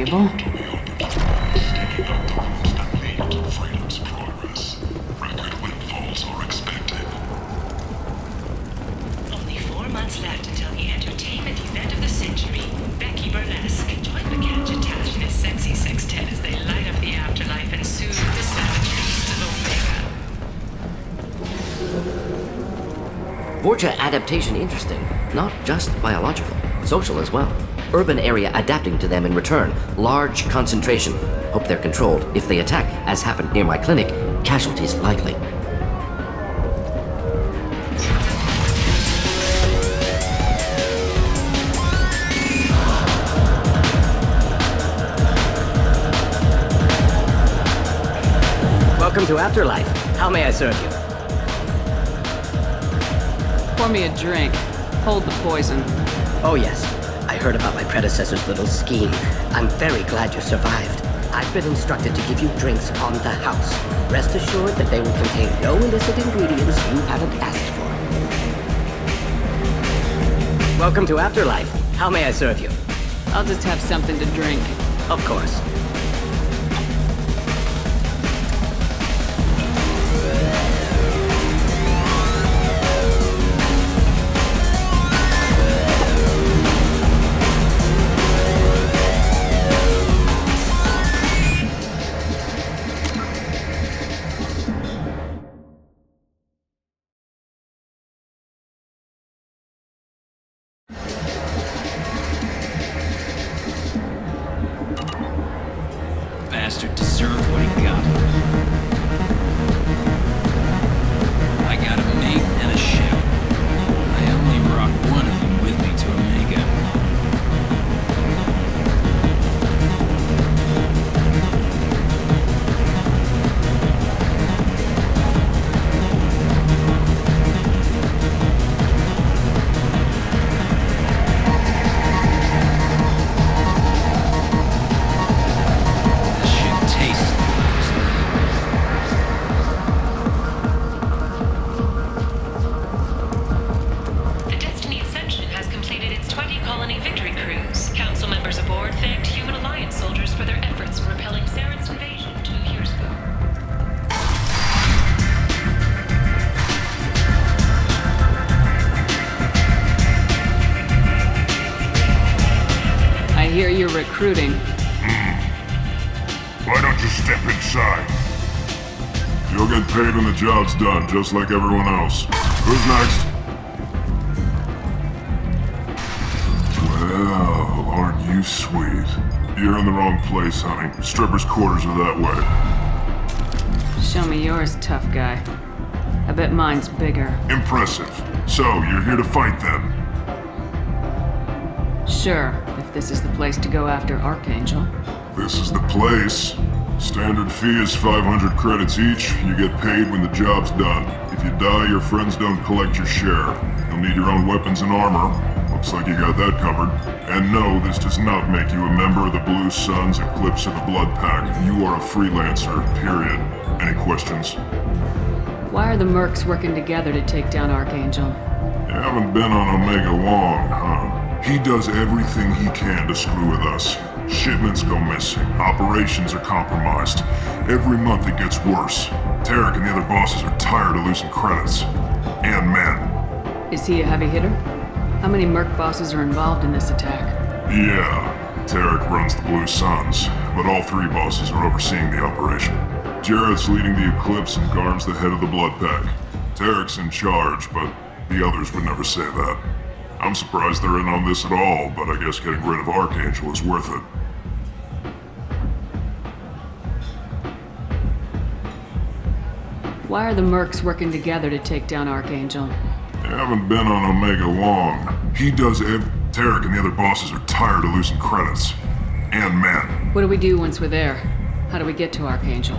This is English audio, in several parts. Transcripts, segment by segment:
valuable. Only 4 months left until the entertainment event of the century. Becky Burlesque. Join McCann Tash and his sexy sextet as they light up the afterlife and soothe the savage beast of Omega. Vorcha adaptation interesting. Not just biological, social as well. Urban area adapting to them in return. Large concentration. Hope they're controlled. If they attack, as happened near my clinic, casualties likely. Welcome to Afterlife. How may I serve you? Pour me a drink. Hold the poison. Oh yes, I heard about my predecessor's little scheme. I'm very glad you survived. I've been instructed to give you drinks on the house. Rest assured that they will contain no illicit ingredients you haven't asked for. Welcome to Afterlife. How may I serve you? I'll just have something to drink. Of course. Bastard deserved what he got. I got a mate and a ship. I only brought one of them with me to Omega. The Destiny Ascension has completed its 20-colony victory cruise. Council members aboard thanked Human Alliance soldiers for their efforts in repelling Saren's invasion 2 years ago. I hear you're recruiting. Why don't you step inside? You'll get paid when the job's done, just like everyone else. Who's next? Well, aren't you sweet? You're in the wrong place, honey. Strippers' quarters are that way. Show me yours, tough guy. I bet mine's bigger. Impressive. So, you're here to fight then? Sure, if this is the place to go after Archangel. This is the place. Standard fee is 500 credits each. You get paid when the job's done. If you die, your friends don't collect your share. You'll need your own weapons and armor. Looks like you got that covered. And no, this does not make you a member of the Blue Suns, Eclipse, or the Blood Pack. You are a freelancer, period. Any questions? Why are the mercs working together to take down Archangel? You haven't been on Omega long, huh? He does everything he can to screw with us. Shipments go missing. Operations are compromised. Every month it gets worse. Tarek and the other bosses are tired of losing credits. And men. Is he a heavy hitter? How many merc bosses are involved in this attack? Yeah, Tarek runs the Blue Suns, but all 3 bosses are overseeing the operation. Jarrett's leading the Eclipse and Garm's the head of the Blood Pack. Tarek's in charge, but the others would never say that. I'm surprised they're in on this at all, but I guess getting rid of Archangel is worth it. Why are the mercs working together to take down Archangel? You haven't been on Omega long. He does Tarek and the other bosses are tired of losing credits. And men. What do we do once we're there? How do we get to Archangel?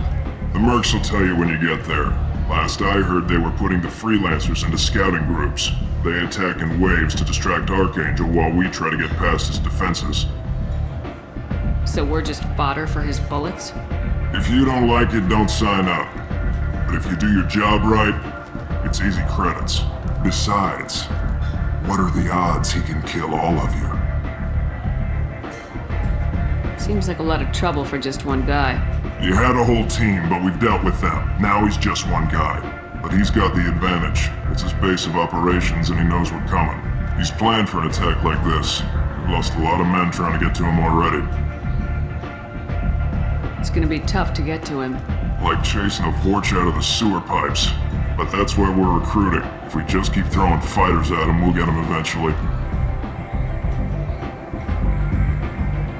The mercs will tell you when you get there. Last I heard, they were putting the freelancers into scouting groups. They attack in waves to distract Archangel while we try to get past his defenses. So we're just fodder for his bullets? If you don't like it, don't sign up. But if you do your job right, it's easy credits. Besides, what are the odds he can kill all of you? Seems like a lot of trouble for just one guy. You had a whole team, but we've dealt with them. Now he's just one guy. But he's got the advantage. It's his base of operations and he knows we're coming. He's planned for an attack like this. We've lost a lot of men trying to get to him already. It's gonna be tough to get to him. Like chasing a Vorch out of the sewer pipes. But that's why we're recruiting. If we just keep throwing fighters at him, we'll get him eventually.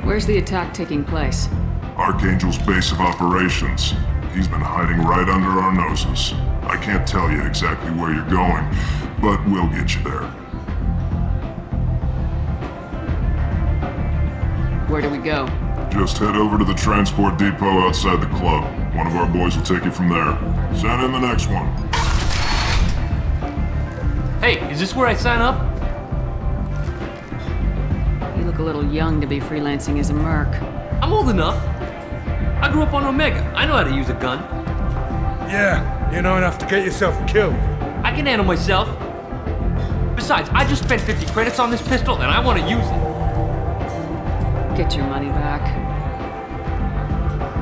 Where's the attack taking place? Archangel's base of operations. He's been hiding right under our noses. I can't tell you exactly where you're going, but we'll get you there. Where do we go? Just head over to the transport depot outside the club. One of our boys will take you from there. Send in the next one. Hey, is this where I sign up? You look a little young to be freelancing as a merc. I'm old enough. I grew up on Omega. I know how to use a gun. Yeah, you know enough to get yourself killed. I can handle myself. Besides, I just spent 50 credits on this pistol and I want to use it. Get your money back.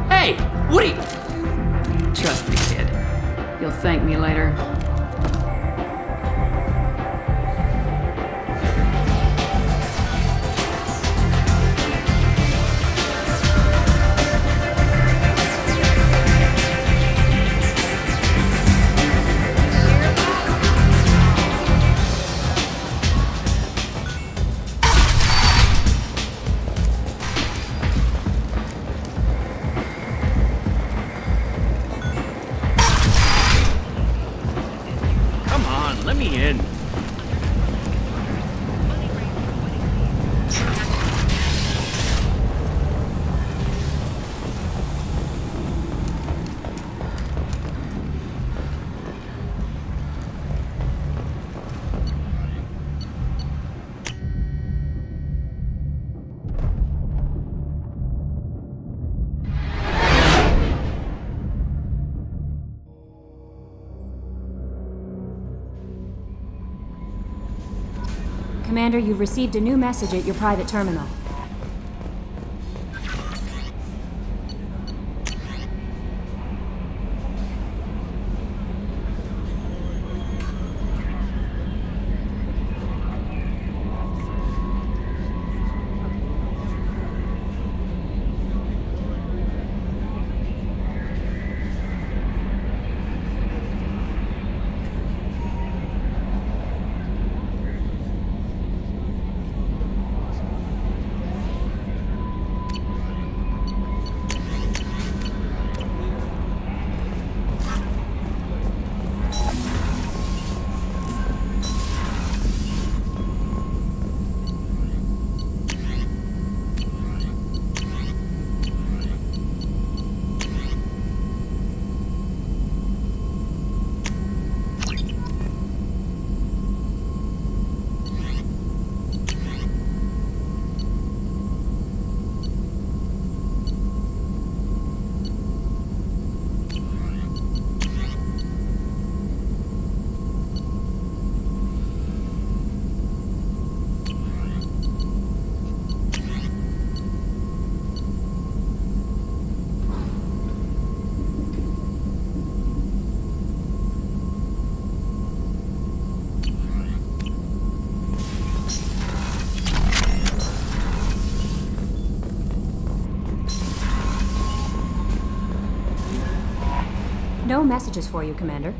Hey, Woody! Trust me, kid. You'll thank me later. Let me in. Commander, you've received a new message at your private terminal. No messages for you, Commander.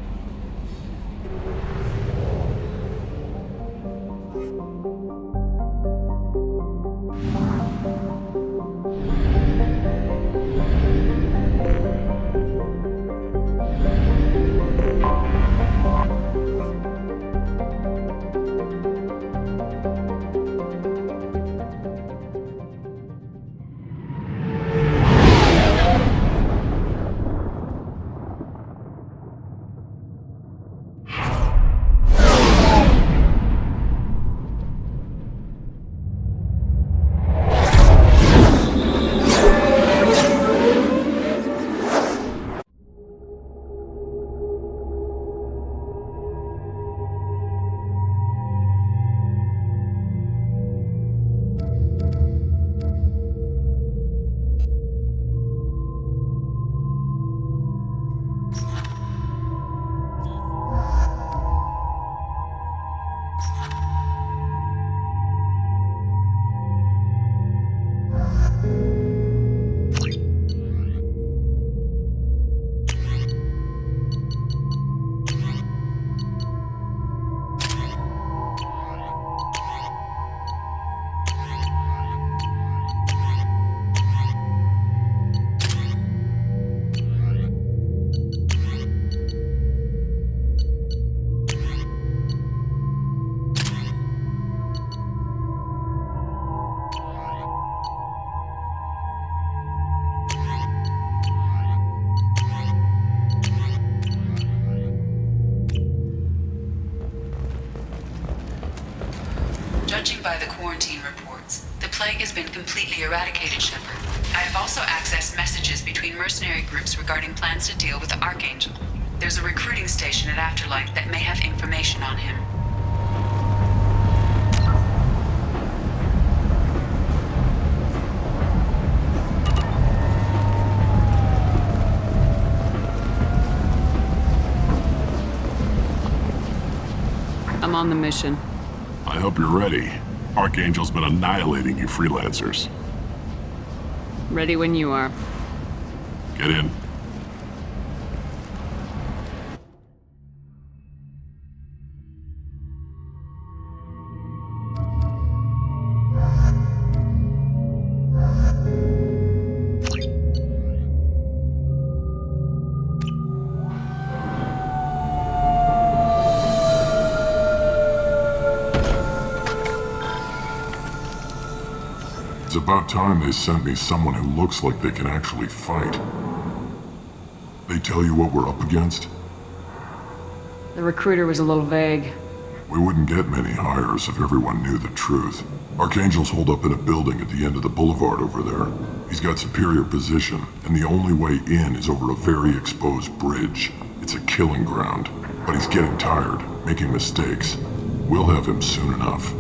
Judging by the quarantine reports, the plague has been completely eradicated, Shepard. I have also accessed messages between mercenary groups regarding plans to deal with the Archangel. There's a recruiting station at Afterlife that may have information on him. I'm on the mission. I hope you're ready. Archangel's been annihilating you freelancers. Ready when you are. Get in. It's about time they sent me someone who looks like they can actually fight. They tell you what we're up against? The recruiter was a little vague. We wouldn't get many hires if everyone knew the truth. Archangel's holed up in a building at the end of the boulevard over there. He's got superior position, and the only way in is over a very exposed bridge. It's a killing ground, but he's getting tired, making mistakes. We'll have him soon enough.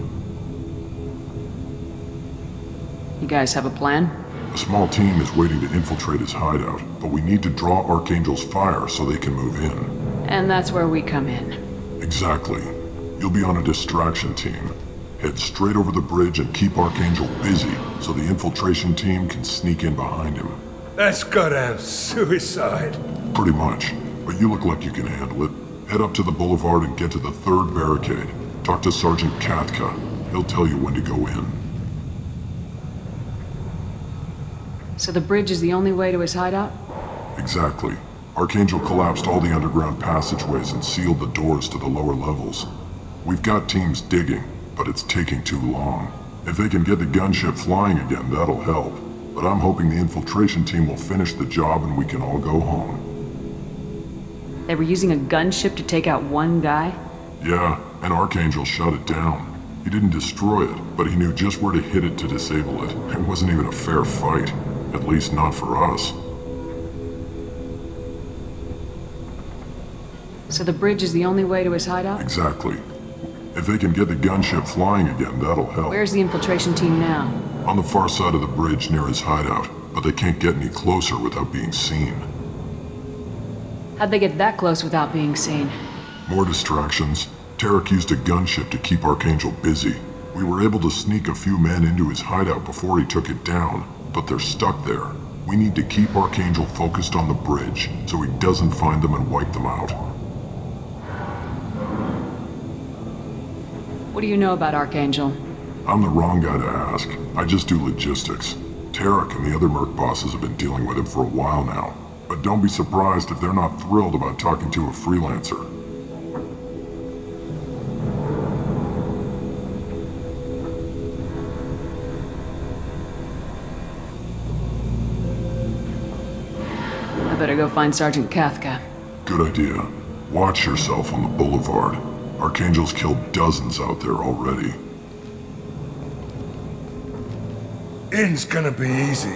You guys have a plan? A small team is waiting to infiltrate his hideout, but we need to draw Archangel's fire so they can move in. And that's where we come in. Exactly. You'll be on a distraction team. Head straight over the bridge and keep Archangel busy so the infiltration team can sneak in behind him. That's goddamn suicide. Pretty much, but you look like you can handle it. Head up to the boulevard and get to the third barricade. Talk to Sergeant Katka. He'll tell you when to go in. So the bridge is the only way to his hideout? Exactly. Archangel collapsed all the underground passageways and sealed the doors to the lower levels. We've got teams digging, but it's taking too long. If they can get the gunship flying again, that'll help. But I'm hoping the infiltration team will finish the job and we can all go home. They were using a gunship to take out one guy? Yeah, and Archangel shut it down. He didn't destroy it, but he knew just where to hit it to disable it. It wasn't even a fair fight. At least not for us. So the bridge is the only way to his hideout? Exactly. If they can get the gunship flying again, that'll help. Where's the infiltration team now? On the far side of the bridge near his hideout, but they can't get any closer without being seen. How'd they get that close without being seen? More distractions. Tarek used a gunship to keep Archangel busy. We were able to sneak a few men into his hideout before he took it down, but they're stuck there. We need to keep Archangel focused on the bridge so he doesn't find them and wipe them out. What do you know about Archangel? I'm the wrong guy to ask. I just do logistics. Tarek and the other merc bosses have been dealing with him for a while now. But don't be surprised if they're not thrilled about talking to a freelancer. I better go find Sergeant Katka. Good idea. Watch yourself on the boulevard. Archangel's killed dozens out there already. In's gonna be easy.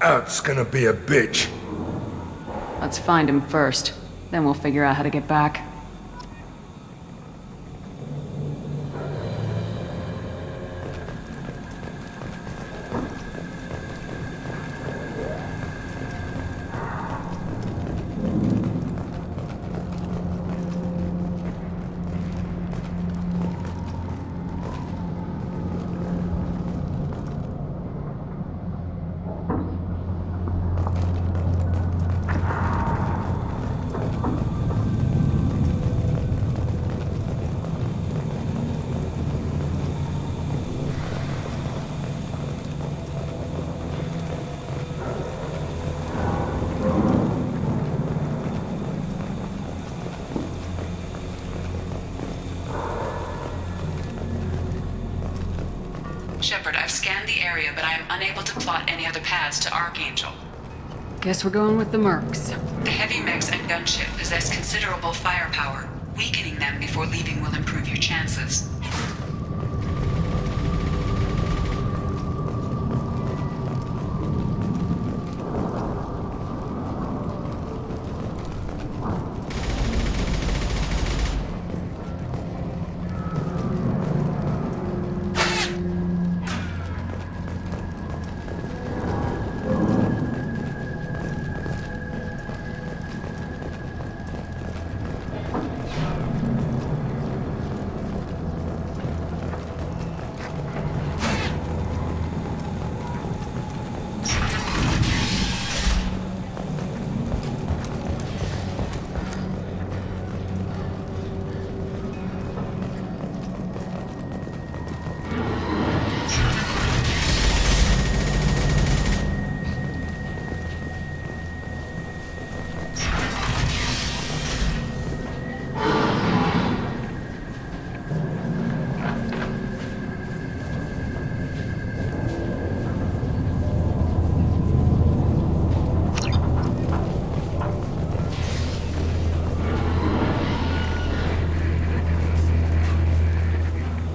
Out's gonna be a bitch. Let's find him first. Then we'll figure out how to get back. Shepard, I've scanned the area, but I am unable to plot any other paths to Archangel. Guess we're going with the mercs. The heavy mechs and gunship possess considerable firepower. Weakening them before leaving will improve your chances.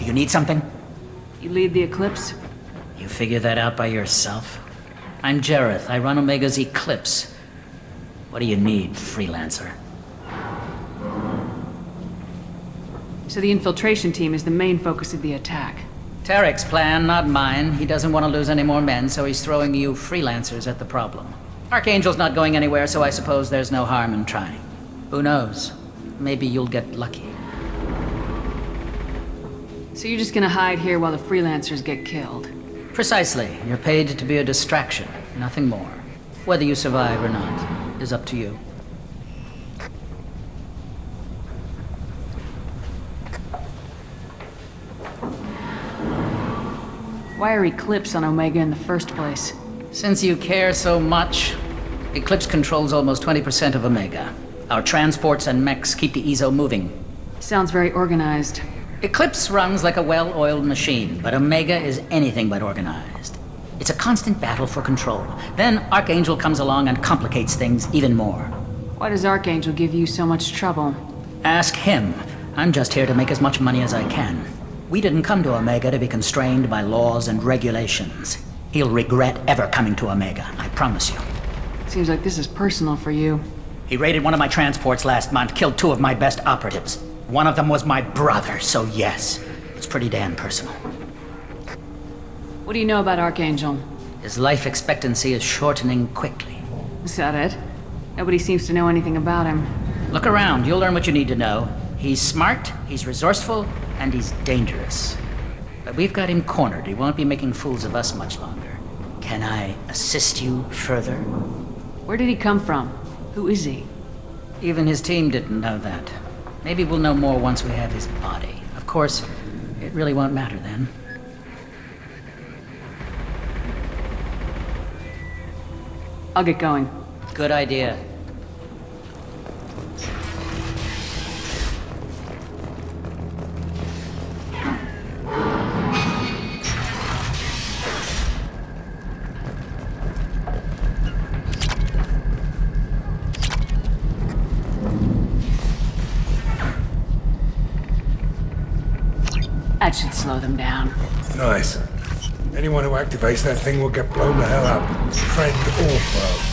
You need something? You lead the Eclipse? You figure that out by yourself? I'm Jareth. I run Omega's Eclipse. What do you need, freelancer? So the infiltration team is the main focus of the attack. Tarek's plan, not mine. He doesn't want to lose any more men, so he's throwing you freelancers at the problem. Archangel's not going anywhere, so I suppose there's no harm in trying. Who knows? Maybe you'll get lucky. So you're just gonna hide here while the freelancers get killed? Precisely. You're paid to be a distraction, nothing more. Whether you survive or not is up to you. Why are Eclipse on Omega in the first place? Since you care so much, Eclipse controls almost 20% of Omega. Our transports and mechs keep the EZO moving. Sounds very organized. Eclipse runs like a well-oiled machine, but Omega is anything but organized. It's a constant battle for control. Then Archangel comes along and complicates things even more. Why does Archangel give you so much trouble? Ask him. I'm just here to make as much money as I can. We didn't come to Omega to be constrained by laws and regulations. He'll regret ever coming to Omega, I promise you. Seems like this is personal for you. He raided one of my transports last month, killed 2 of my best operatives. One of them was my brother, so yes, it's pretty damn personal. What do you know about Archangel? His life expectancy is shortening quickly. Is that it? Nobody seems to know anything about him. Look around, you'll learn what you need to know. He's smart, he's resourceful, and he's dangerous. But we've got him cornered. He won't be making fools of us much longer. Can I assist you further? Where did he come from? Who is he? Even his team didn't know that. Maybe we'll know more once we have his body. Of course, it really won't matter then. I'll get going. Good idea. That should slow them down. Nice. Anyone who activates that thing will get blown the hell up. Friend or foe.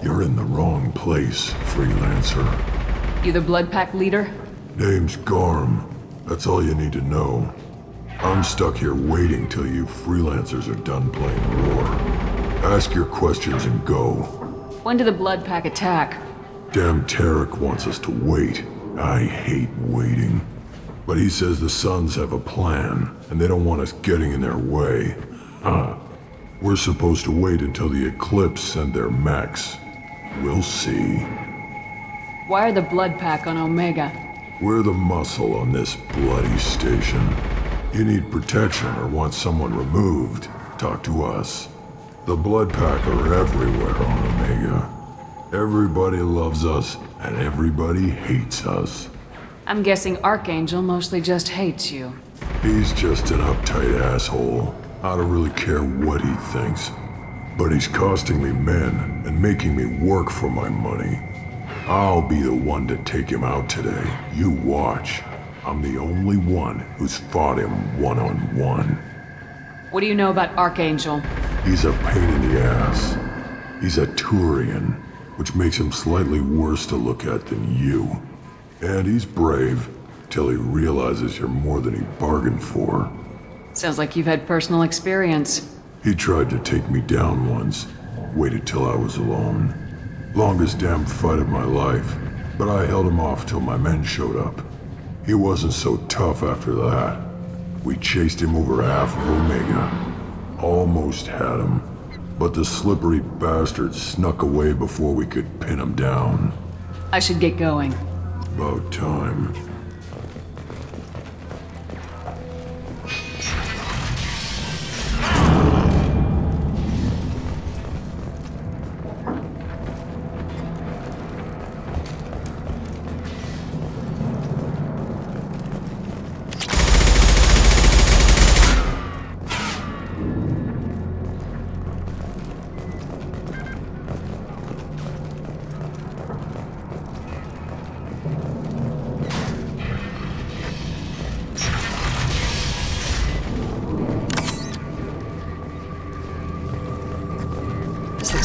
You're in the wrong place, freelancer. You the Blood Pack leader? Name's Garm. That's all you need to know. I'm stuck here waiting till you freelancers are done playing war. Ask your questions and go. When did the Blood Pack attack? Damn Tarek wants us to wait. I hate waiting. But he says the Suns have a plan, and they don't want us getting in their way. We're supposed to wait until the Eclipse send their mechs. We'll see. Why are the Blood Pack on Omega? We're the muscle on this bloody station. You need protection or want someone removed, talk to us. The Blood Pack are everywhere on Omega. Everybody loves us, and everybody hates us. I'm guessing Archangel mostly just hates you. He's just an uptight asshole. I don't really care what he thinks. But he's costing me men and making me work for my money. I'll be the one to take him out today. You watch. I'm the only one who's fought him one-on-one. What do you know about Archangel? He's a pain in the ass. He's a Turian, which makes him slightly worse to look at than you. And he's brave, till he realizes you're more than he bargained for. Sounds like you've had personal experience. He tried to take me down once, waited till I was alone. Longest damn fight of my life, but I held him off till my men showed up. He wasn't so tough after that. We chased him over half of Omega. Almost had him, but the slippery bastard snuck away before we could pin him down. I should get going. About time.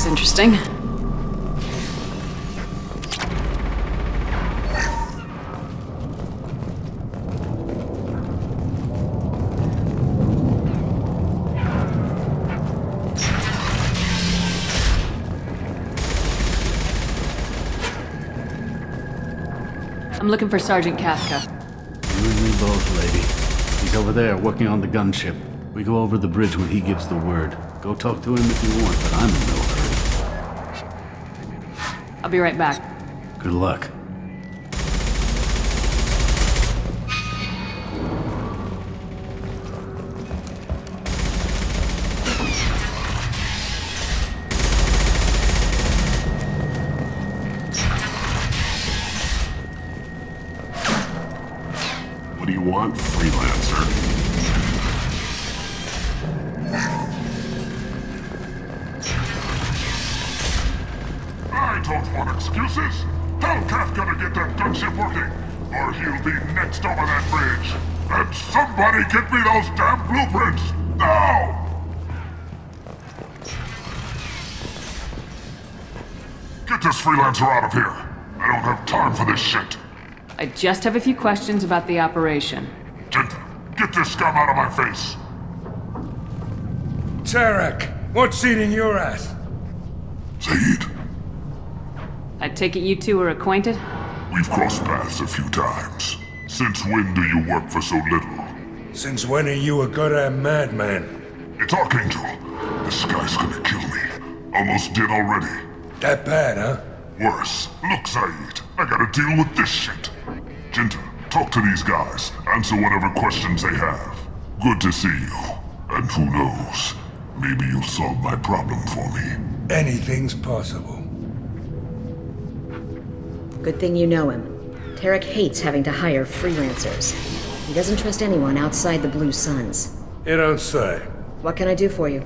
looks interesting. I'm looking for Sergeant Kafka. You and me both, lady. He's over there, working on the gunship. We go over the bridge when he gives the word. Go talk to him if you want, but I'm in no hurry. I'll be right back. Good luck. What do you want, freelancer? I don't want excuses. Tell Kafka to get that gunship working, or he'll be next over that bridge. And somebody get me those damn blueprints! Now! Get this freelancer out of here. I don't have time for this shit. I just have a few questions about the operation. Jinta, get this scum out of my face. Tarek, what's eating your ass? Zaid, I take it you two are acquainted? we've crossed paths a few times. Since when do you work for so little? Since when are you a goddamn madman? It's Archangel. This guy's gonna kill me. Almost did already. That bad, huh? Worse. Look, Zaid, I gotta deal with this shit. Jinta, talk to these guys. Answer whatever questions they have. Good to see you. And who knows, maybe you'll solve my problem for me. Anything's possible. Good thing you know him. Tarek hates having to hire freelancers. He doesn't trust anyone outside the Blue Suns. You don't say. What can I do for you?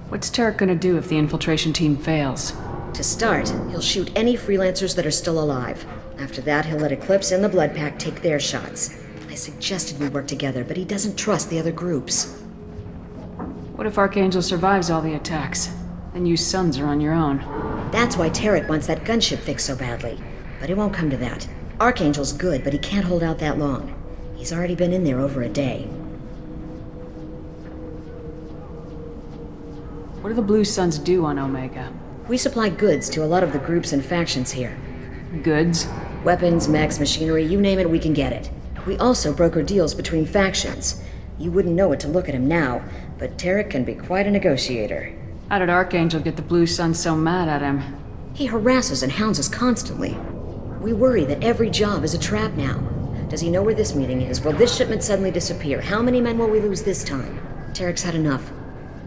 What's Tarek gonna do if the infiltration team fails? To start, he'll shoot any freelancers that are still alive. After that, he'll let Eclipse and the Blood Pack take their shots. I suggested we work together, but he doesn't trust the other groups. What if Archangel survives all the attacks? Then you Sons are on your own. That's why Tarek wants that gunship fixed so badly. But it won't come to that. Archangel's good, but he can't hold out that long. He's already been in there over a day. What do the Blue Suns do on Omega? We supply goods to a lot of the groups and factions here. Goods? Weapons, mechs, machinery, you name it, we can get it. We also broker deals between factions. You wouldn't know it to look at him now, but Tarek can be quite a negotiator. How did Archangel get the Blue Suns so mad at him? He harasses and hounds us constantly. We worry that every job is a trap now. Does he know where this meeting is? Will this shipment suddenly disappear? How many men will we lose this time? Tarek's had enough.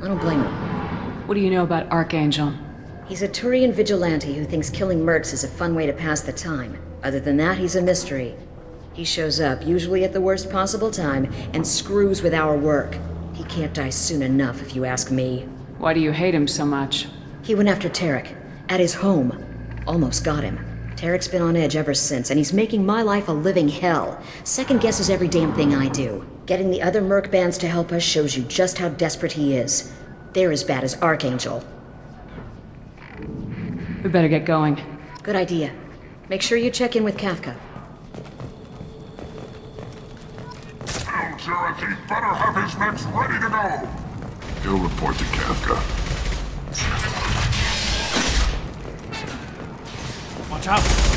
I don't blame him. What do you know about Archangel? He's a Turian vigilante who thinks killing mercs is a fun way to pass the time. Other than that, he's a mystery. He shows up, usually at the worst possible time, and screws with our work. He can't die soon enough, if you ask me. Why do you hate him so much? He went after Tarek. At his home. Almost got him. Tarek's been on edge ever since, and he's making my life a living hell. Second guesses every damn thing I do. Getting the other merc bands to help us shows you just how desperate he is. They're as bad as Archangel. We better get going. Good idea. Make sure you check in with Kafka. Tell Jareth he better have his men ready to go. He'll report to Kafka. Watch out!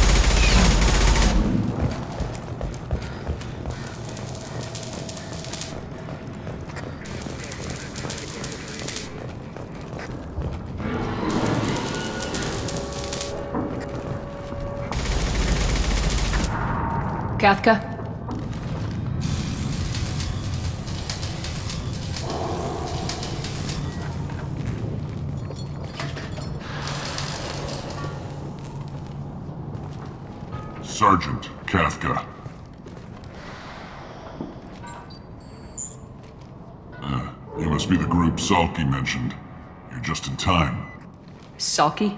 Kafka? Sergeant Kafka. You must be the group Salky mentioned. You're just in time. Salky?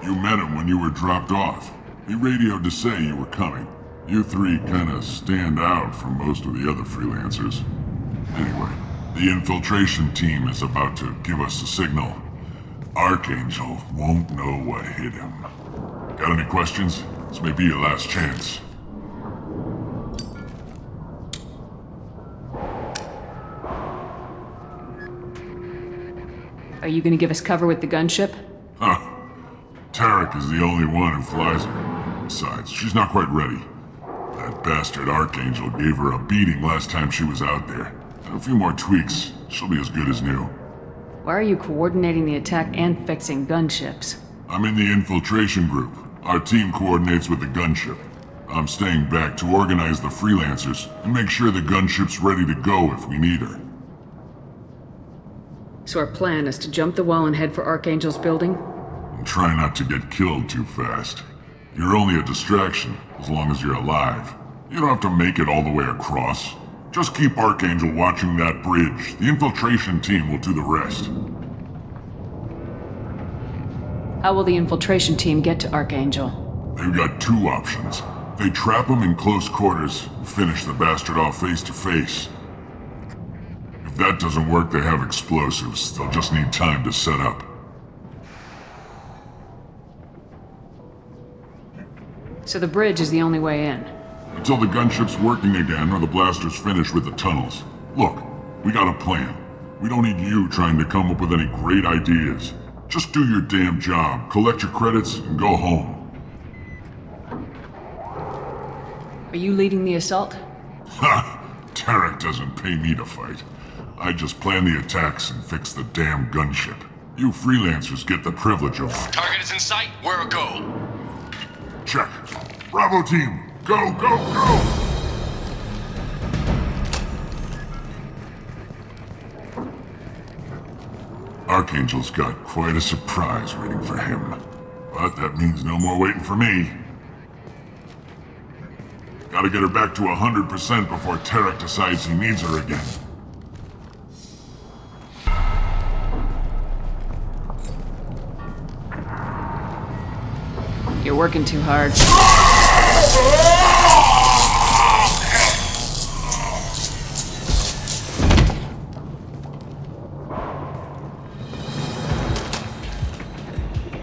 You met him when you were dropped off. He radioed to say you were coming. You three kinda stand out from most of the other freelancers. Anyway, The infiltration team is about to give us a signal. Archangel won't know what hit him. Got any questions? This may be your last chance. Are you gonna give us cover with the gunship? Huh. Tarek is the only one who flies her. Besides, she's not quite ready. That bastard Archangel gave her a beating last time she was out there. And a few more tweaks, she'll be as good as new. Why are you coordinating the attack and fixing gunships? I'm in the infiltration group. Our team coordinates with the gunship. I'm staying back to organize the freelancers and make sure the gunship's ready to go if we need her. So our plan is to jump the wall and head for Archangel's building? And try not to get killed too fast. You're only a distraction, as long as you're alive. You don't have to make it all the way across. Just keep Archangel watching that bridge. The infiltration team will do the rest. How will the infiltration team get to Archangel? They've got two options. They trap him in close quarters, finish the bastard off face to face. If that doesn't work, they have explosives. They'll just need time to set up. So the bridge is the only way in? Until the gunship's working again or the blasters finish with the tunnels. Look, we got a plan. We don't need you trying to come up with any great ideas. Just do your damn job, collect your credits, and go home. Are you leading the assault? Ha! Tarek doesn't pay me to fight. I just plan the attacks and fix the damn gunship. You freelancers get the privilege of it. Target is in sight. Where a go? Check. Bravo team! Go, go, go! Archangel's got quite a surprise waiting for him. But that means no more waiting for me. Gotta get her back to 100% before Tarek decides he needs her again. You're working too hard.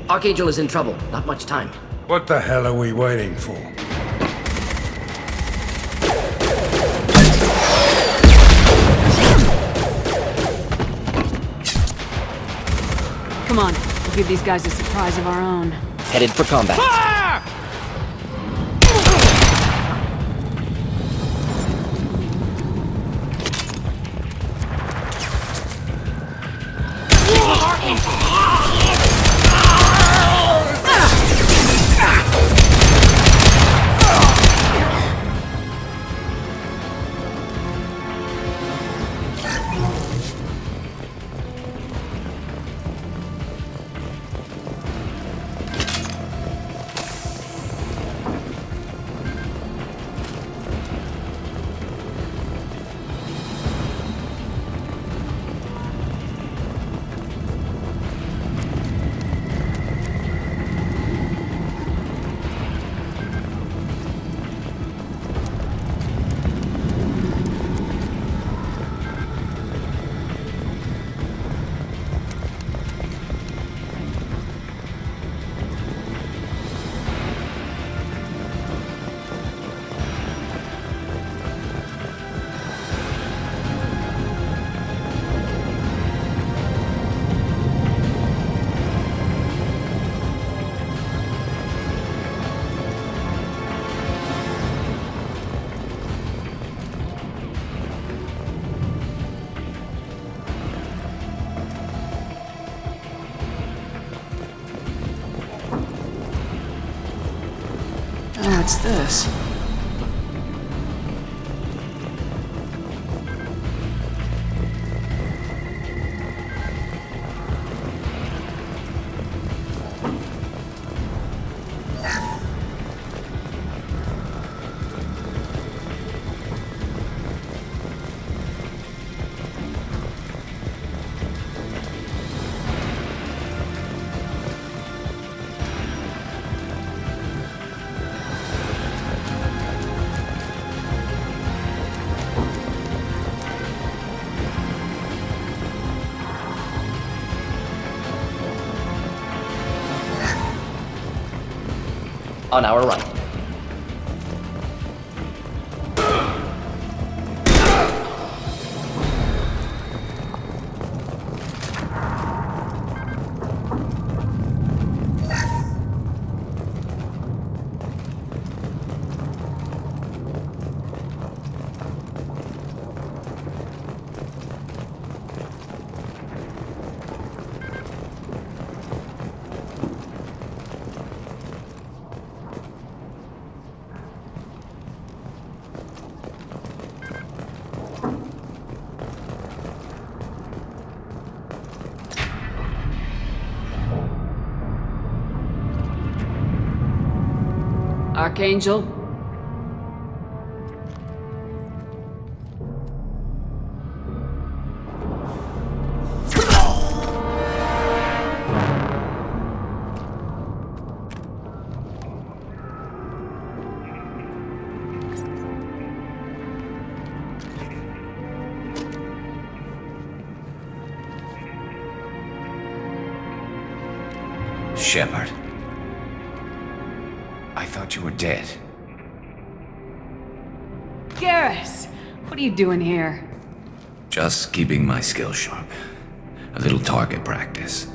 Archangel is in trouble. Not much time. What the hell are we waiting for? Come on, we'll give these guys a surprise of our own. Headed for combat. What's this? on our right. Archangel? Shepard. I thought you were dead. Garrus! What are you doing here? Just keeping my skills sharp. A little target practice.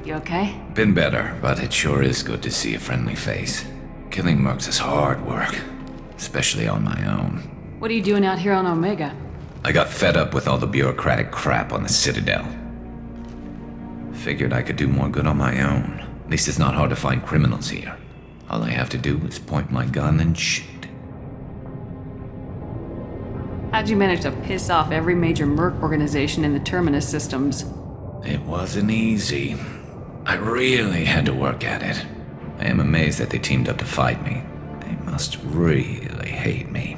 You okay? Been better, but it sure is good to see a friendly face. Killing mercs is hard work, especially on my own. What are you doing out here on Omega? I got fed up with all the bureaucratic crap on the Citadel. Figured I could do more good on my own. At least it's not hard to find criminals here. All I have to do is point my gun and shoot. How'd you manage to piss off every major merc organization in the Terminus systems? It wasn't easy. I really had to work at it. I am amazed that they teamed up to fight me. They must really hate me.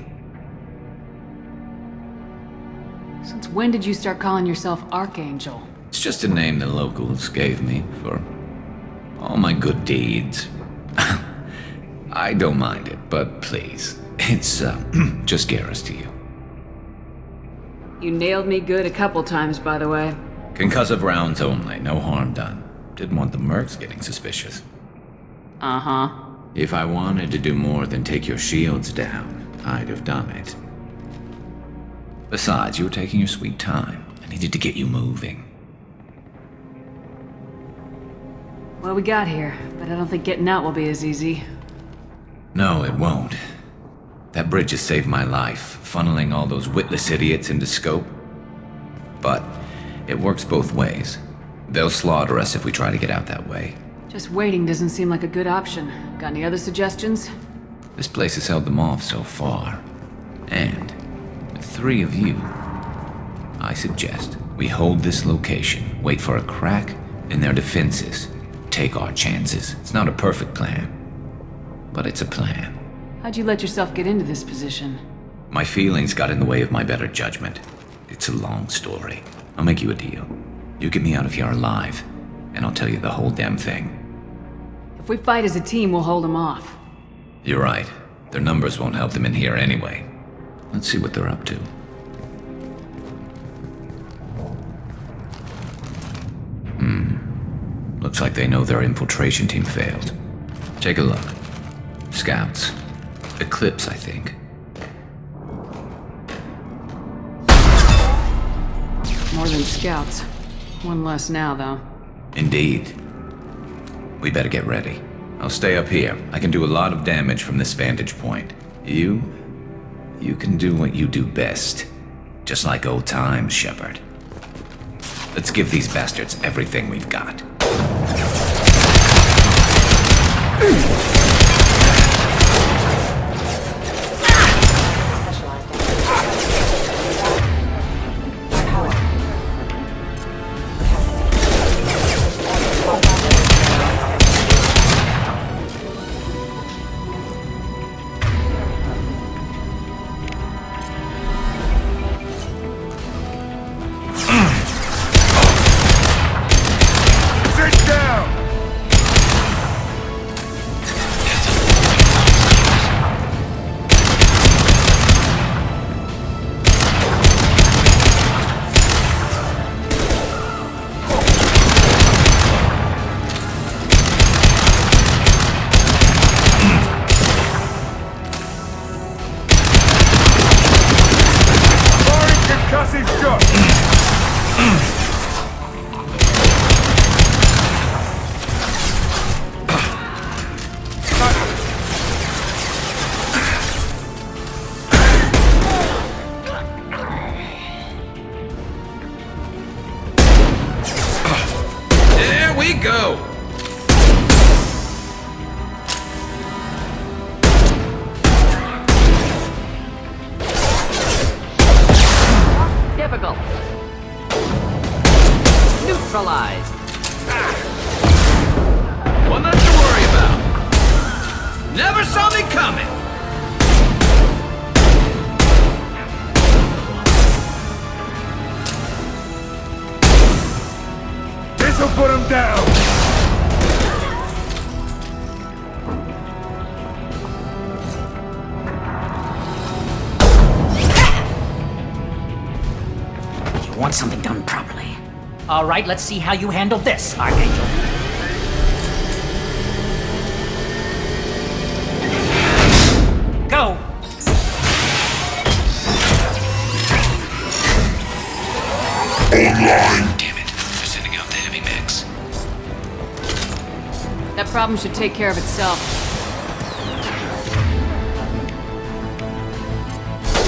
Since when did you start calling yourself Archangel? It's just a name the locals gave me for all my good deeds. I don't mind it, but please, it's just Garrus to you. You nailed me good a couple times, by the way. Concussive rounds only, no harm done. Didn't want the mercs getting suspicious. Uh-huh. If I wanted to do more than take your shields down, I'd have done it. Besides, you were taking your sweet time. I needed to get you moving. Well, we got here, but I don't think getting out will be as easy. No, it won't. That bridge has saved my life, funneling all those witless idiots into scope. But it works both ways. They'll slaughter us if we try to get out that way. Just waiting doesn't seem like a good option. Got any other suggestions? This place has held them off so far. And with 3 of you, I suggest we hold this location, wait for a crack in their defenses, take our chances. It's not a perfect plan, but it's a plan. How'd you let yourself get into this position? My feelings got in the way of my better judgment. It's a long story. I'll make you a deal. You get me out of here alive, and I'll tell you the whole damn thing. If we fight as a team, we'll hold them off. You're right. Their numbers won't help them in here anyway. Let's see what they're up to. Looks like they know their infiltration team failed. Take a look. Scouts. Eclipse, I think. More than scouts. One less now, though. Indeed. We better get ready. I'll stay up here. I can do a lot of damage from this vantage point. You can do what you do best. Just like old times, Shepard. Let's give these bastards everything we've got. There we go! Difficult. Neutralized. One less to worry about. Never saw me coming! This'll put him down! You want something done properly. All right, let's see how you handle this, Archangel. Go! Online! Damn it. They're sending out the heavy mix. That problem should take care of itself.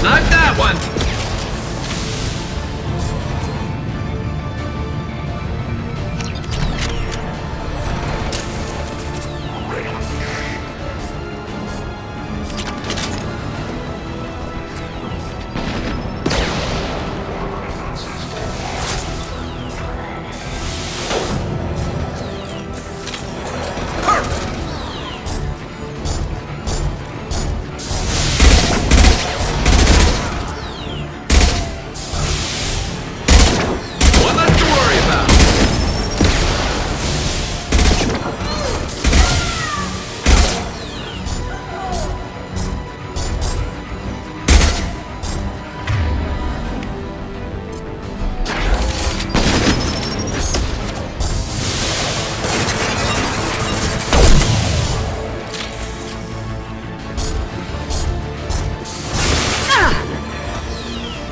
Not that one! One less to worry about.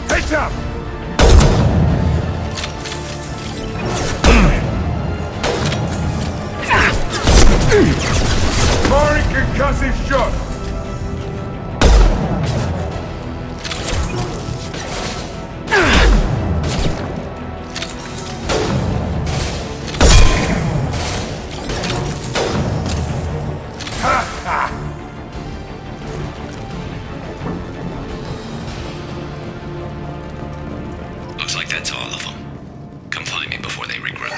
Heads up! Firing concussive shot! Looks like that's all of them. Come find me before they regroup.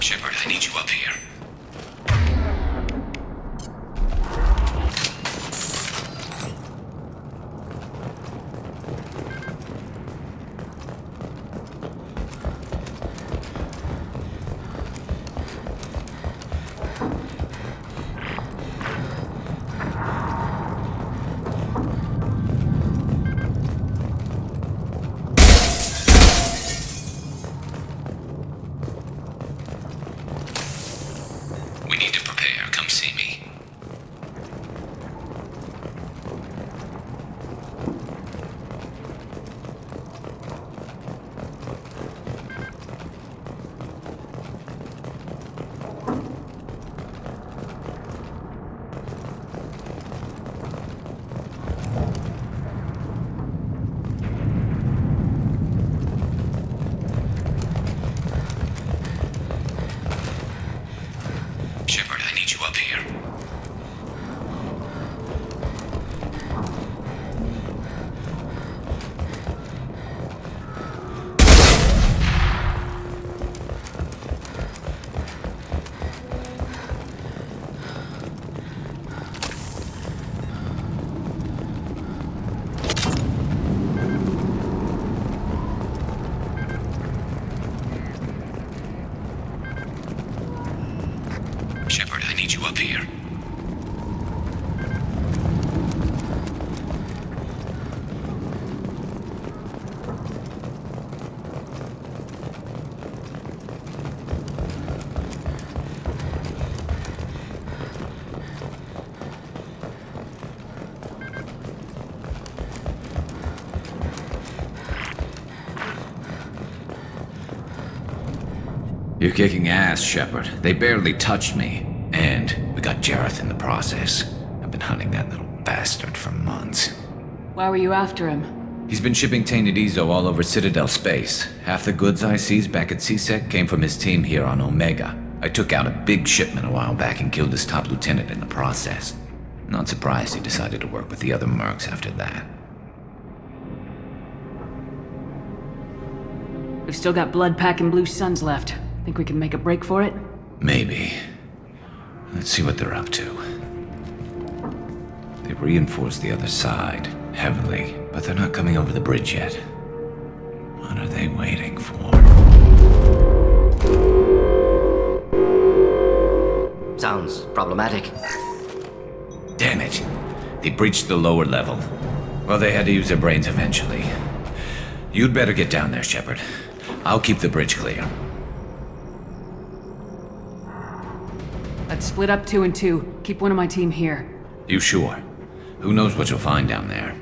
Shepard, I need you up here. up here. You're kicking ass, Shepard. They barely touched me. And we got Jareth in the process. I've been hunting that little bastard for months. Why were you after him? He's been shipping tainted Ezo all over Citadel space. Half the goods I seized back at CSEC came from his team here on Omega. I took out a big shipment a while back and killed his top lieutenant in the process. Not surprised he decided to work with the other mercs after that. We've still got blood packing Blue Suns left. Think we can make a break for it? Maybe. Let's see what they're up to. They've reinforced the other side, heavily, but they're not coming over the bridge yet. What are they waiting for? Sounds problematic. Damn it. They breached the lower level. Well, they had to use their brains eventually. You'd better get down there, Shepard. I'll keep the bridge clear. Let's split up 2 and 2. Keep one of my team here. You sure? Who knows what you'll find down there?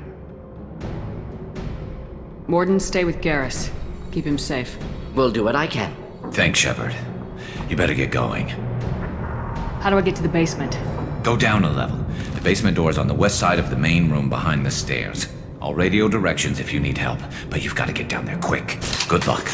Morden, stay with Garrus. Keep him safe. We'll do what I can. Thanks, Shepard. You better get going. How do I get to the basement? Go down a level. The basement door's on the west side of the main room behind the stairs. I'll radio directions if you need help, but you've got to get down there quick. Good luck.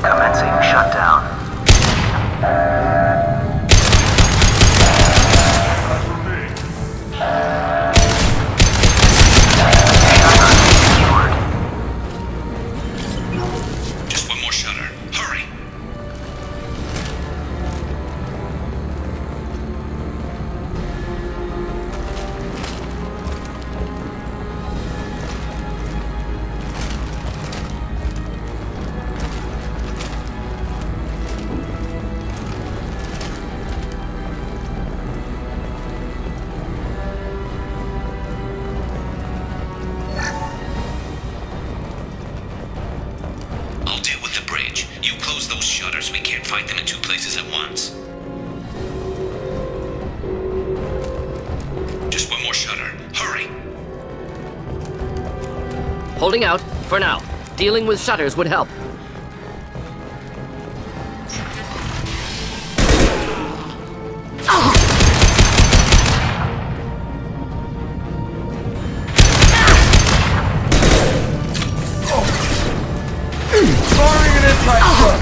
Commencing shutdown. Just one more shutter. Hurry! I'll deal with the bridge. You close those shutters. We can't fight them in two places at once. Just one more shutter. Hurry! Holding out, for now. Dealing with shutters would help. Firing an impact shot!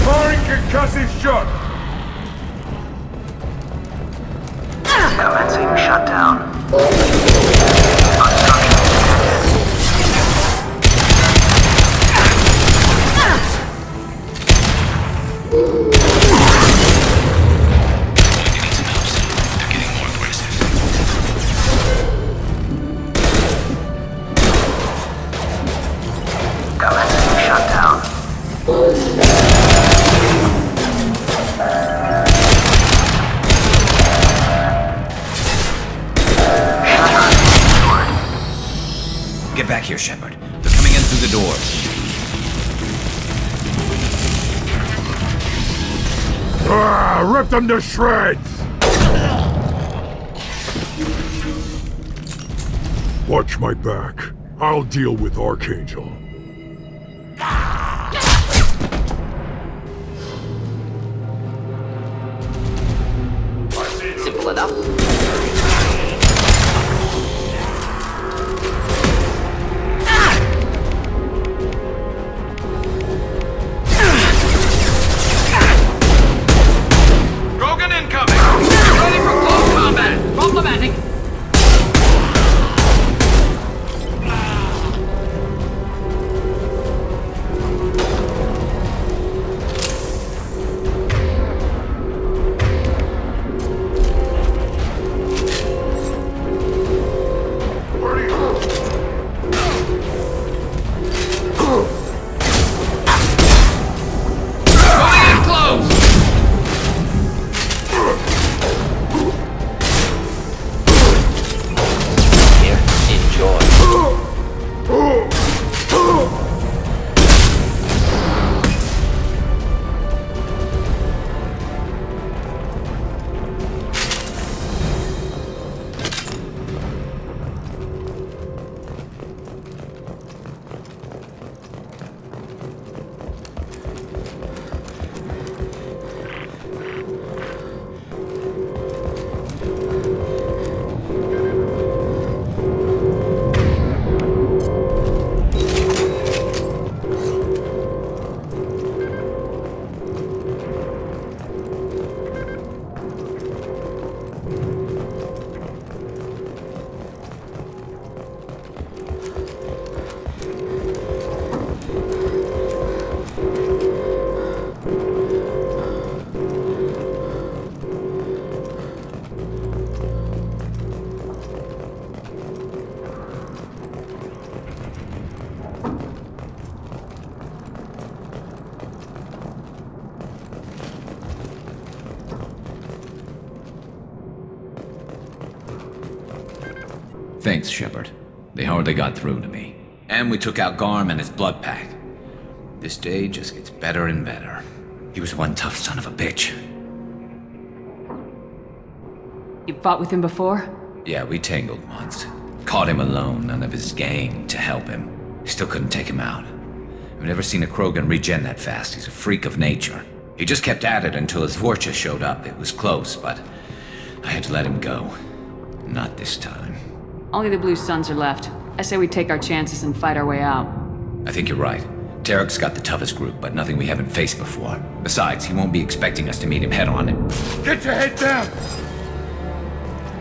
Firing concussive shot! Commencing shutdown. Obstruction detected. Getting some help soon. They're getting more aggressive. Commencing shutdown. Get back here, Shepard. They're coming in through the doors. Rip them to shreds! Watch my back. I'll deal with Archangel. Simple enough. Rogan incoming! Ready for close combat! Problematic. Going in close! Here, enjoy. Thanks, Shepard. They hardly got through to me. And we took out Garm and his blood pack. This day just gets better and better. He was one tough son of a bitch. You fought with him before? Yeah, we tangled once. Caught him alone, none of his gang to help him. Still couldn't take him out. I've never seen a Krogan regen that fast. He's a freak of nature. He just kept at it until his Vorcha showed up. It was close, but I had to let him go. Not this time. Only the Blue Suns are left. I say we take our chances and fight our way out. I think you're right. Tarek's got the toughest group, but nothing we haven't faced before. Besides, he won't be expecting us to meet him head-on and... Get your head down!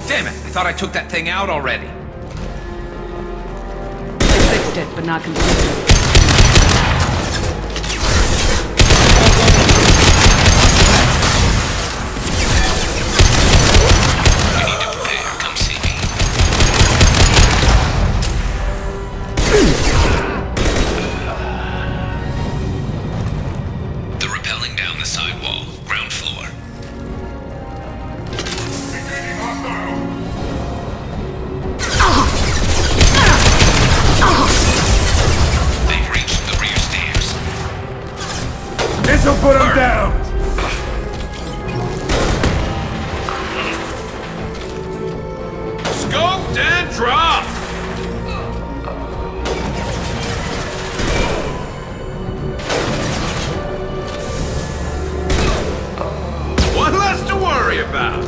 Damn it! I thought I took that thing out already. They fixed it, but not completely. Put him down! Scoped and dropped! One less to worry about!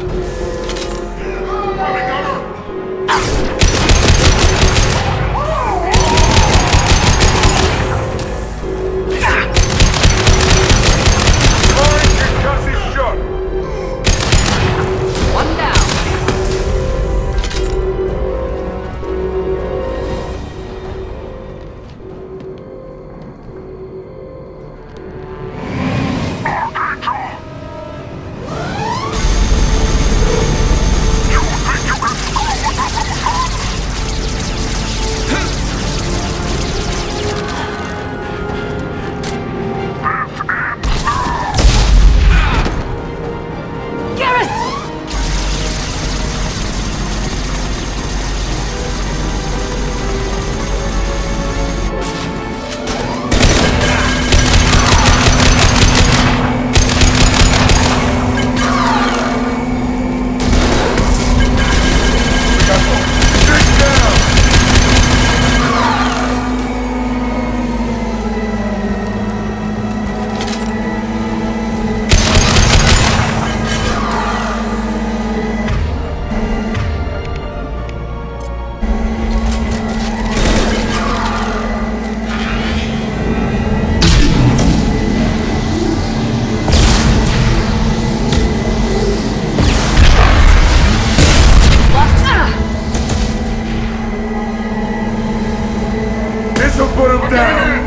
Put him down!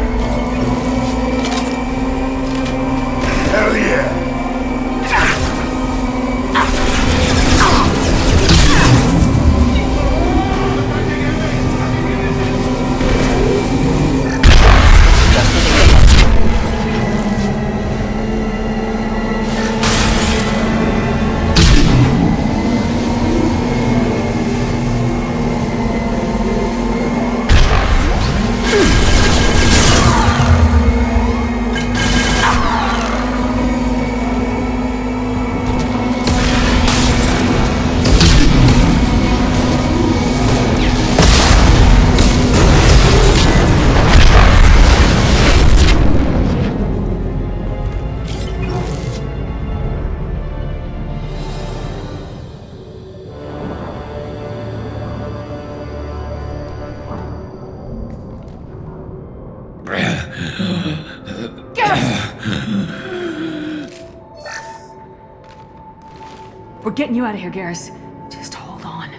Hell yeah! We're getting you out of here, Garrus. Just hold on.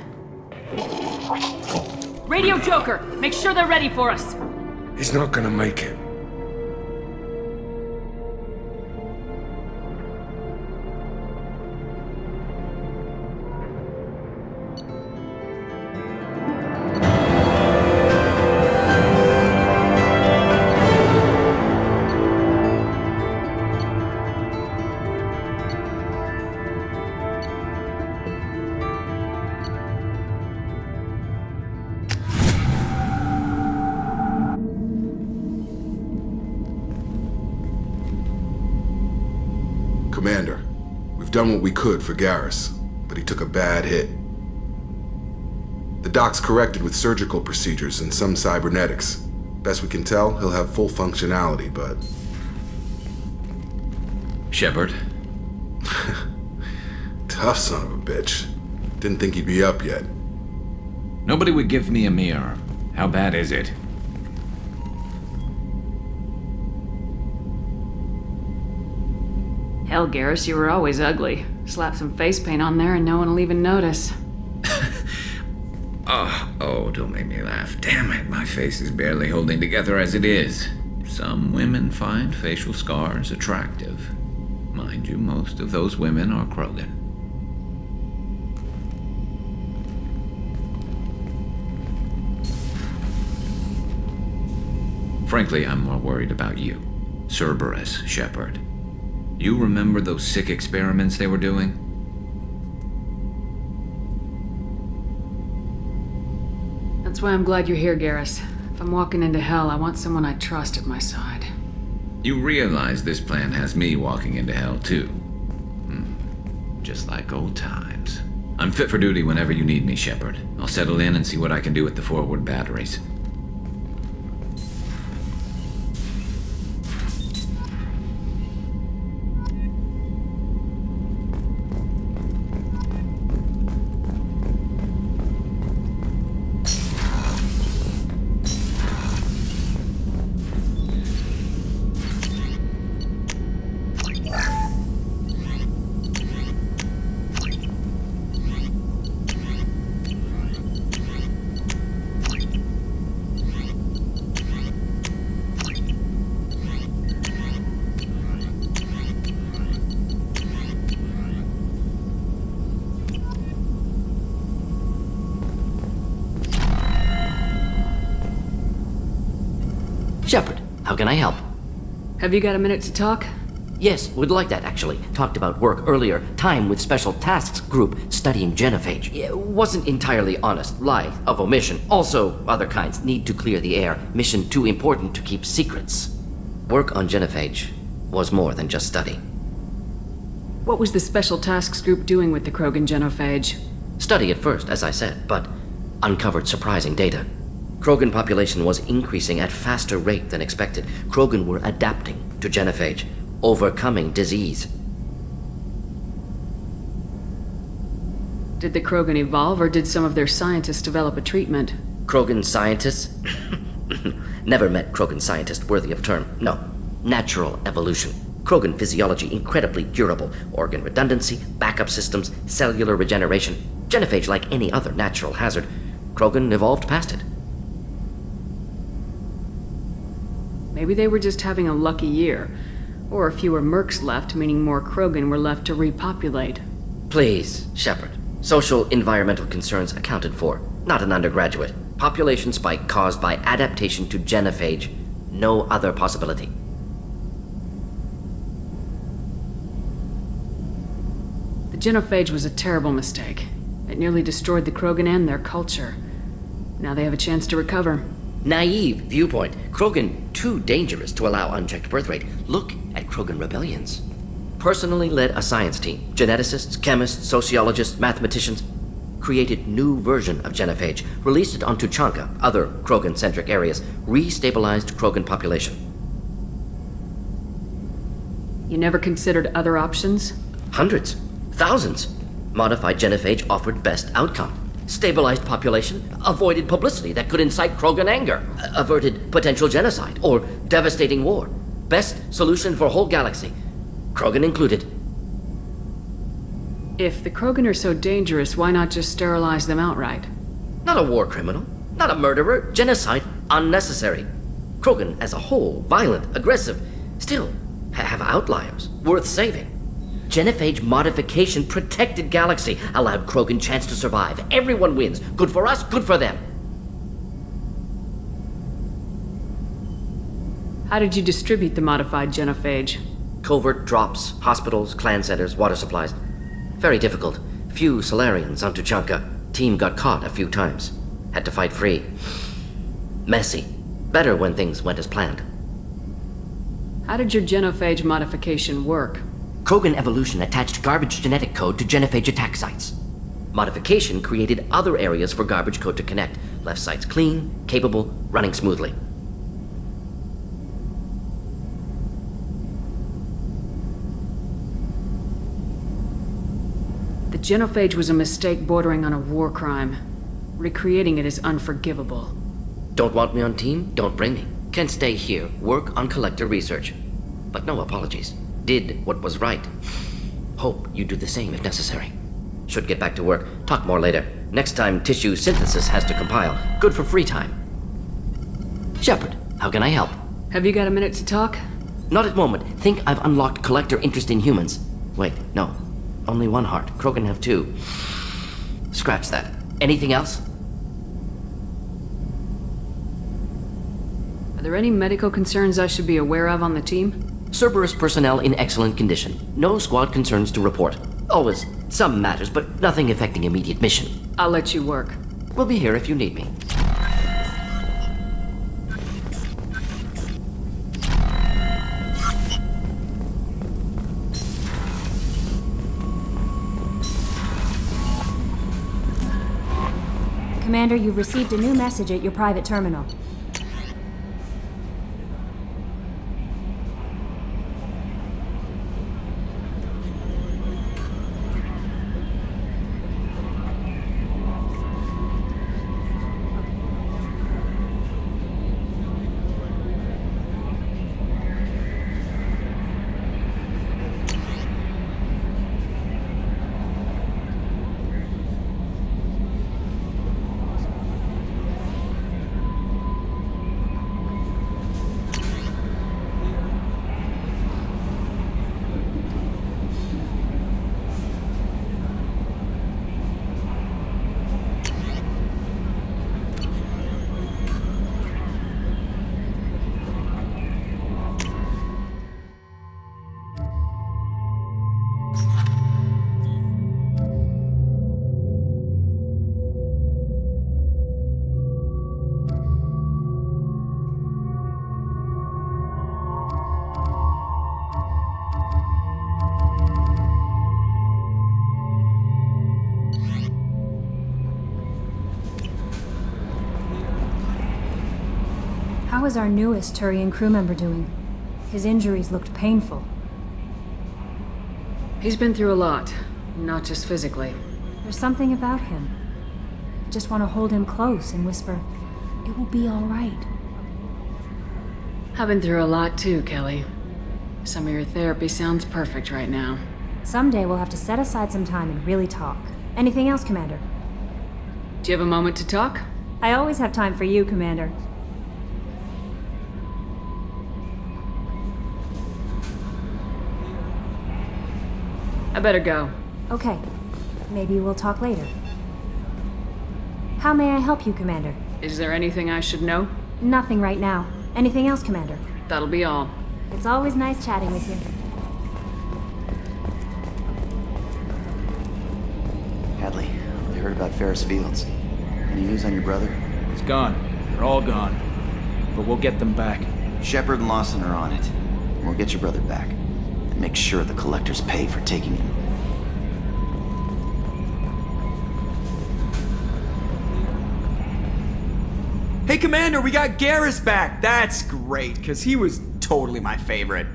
Radio Joker! Make sure they're ready for us! He's not gonna make it. Commander, we've done what we could for Garrus, but he took a bad hit. The doc's corrected with surgical procedures and some cybernetics. Best we can tell, he'll have full functionality, but... Shepard? Tough son of a bitch. Didn't think he'd be up yet. Nobody would give me a mirror. How bad is it? Hell, Garrus, you were always ugly. Slap some face paint on there and no one will even notice. Oh, don't make me laugh. Damn it, my face is barely holding together as it is. Some women find facial scars attractive. Mind you, most of those women are Krogan. Frankly, I'm more worried about you. Cerberus, Shepard. You remember those sick experiments they were doing? That's why I'm glad you're here, Garrus. If I'm walking into hell, I want someone I trust at my side. You realize this plan has me walking into hell, too. Just like old times. I'm fit for duty whenever you need me, Shepard. I'll settle in and see what I can do with the forward batteries. Shepard, how can I help? Have you got a minute to talk? Yes, would like that, actually. Talked about work earlier. Time with Special Tasks Group studying genophage. It wasn't entirely honest. Lie of omission. Also, other kinds. Need to clear the air. Mission too important to keep secrets. Work on genophage was more than just study. What was the Special Tasks Group doing with the Krogan genophage? Study at first, as I said, but uncovered surprising data. Krogan population was increasing at faster rate than expected. Krogan were adapting to genophage, overcoming disease. Did the Krogan evolve, or did some of their scientists develop a treatment? Krogan scientists? Never met Krogan scientist worthy of term. No. Natural evolution. Krogan physiology incredibly durable. Organ redundancy, backup systems, cellular regeneration. Genophage like any other natural hazard. Krogan evolved past it. Maybe they were just having a lucky year. Or fewer mercs left, meaning more Krogan were left to repopulate. Please, Shepard. Social environmental concerns accounted for. Not an undergraduate. Population spike caused by adaptation to genophage. No other possibility. The genophage was a terrible mistake. It nearly destroyed the Krogan and their culture. Now they have a chance to recover. Naive viewpoint. Krogan too dangerous to allow unchecked birth rate. Look at Krogan rebellions. Personally led a science team. Geneticists, chemists, sociologists, mathematicians. Created new version of genophage. Released it onto Chanka, other Krogan-centric areas. Restabilized Krogan population. You never considered other options? Hundreds. Thousands. Modified genophage offered best outcome. Stabilized population, avoided publicity that could incite Krogan anger, averted potential genocide or devastating war. Best solution for whole galaxy, Krogan included. If the Krogan are so dangerous, why not just sterilize them outright? Not a war criminal, not a murderer, genocide unnecessary. Krogan as a whole, violent, aggressive, still have outliers worth saving. Genophage modification protected galaxy, allowed Krogan chance to survive. Everyone wins. Good for us, good for them. How did you distribute the modified genophage? Covert drops, hospitals, clan centers, water supplies. Very difficult. Few Solarians onto Chanka. Team got caught a few times. Had to fight free. Messy. Better when things went as planned. How did your genophage modification work? Krogan evolution attached garbage genetic code to genophage attack sites. Modification created other areas for garbage code to connect. Left sites clean, capable, running smoothly. The genophage was a mistake bordering on a war crime. Recreating it is unforgivable. Don't want me on team? Don't bring me. Can stay here, work on collector research. But no apologies. Did what was right. Hope you do the same if necessary. Should get back to work. Talk more later. Next time tissue synthesis has to compile. Good for free time. Shepard, how can I help? Have you got a minute to talk? Not at moment. Think I've unlocked collector interest in humans. Wait, no. Only one heart. Krogan have two. Scratch that. Anything else? Are there any medical concerns I should be aware of on the team? Cerberus personnel in excellent condition. No squad concerns to report. Always some matters, but nothing affecting immediate mission. I'll let you work. We'll be here if you need me. Commander, you've received a new message at your private terminal. How is our newest Turian crew member doing? His injuries looked painful. He's been through a lot, not just physically. There's something about him. I just want to hold him close and whisper, "It will be all right." I've been through a lot too, Kelly. Some of your therapy sounds perfect right now. Someday we'll have to set aside some time and really talk. Anything else, Commander? Do you have a moment to talk? I always have time for you, Commander. I better go. Okay. Maybe we'll talk later. How may I help you, Commander? Is there anything I should know? Nothing right now. Anything else, Commander? That'll be all. It's always nice chatting with you. Hadley, I heard about Ferris Fields. Any news on your brother? He's gone. They're all gone. But we'll get them back. Shepard and Lawson are on it. And we'll get your brother back. And make sure the collectors pay for taking him. Hey, Commander, we got Garrus back! That's great, because he was totally my favorite.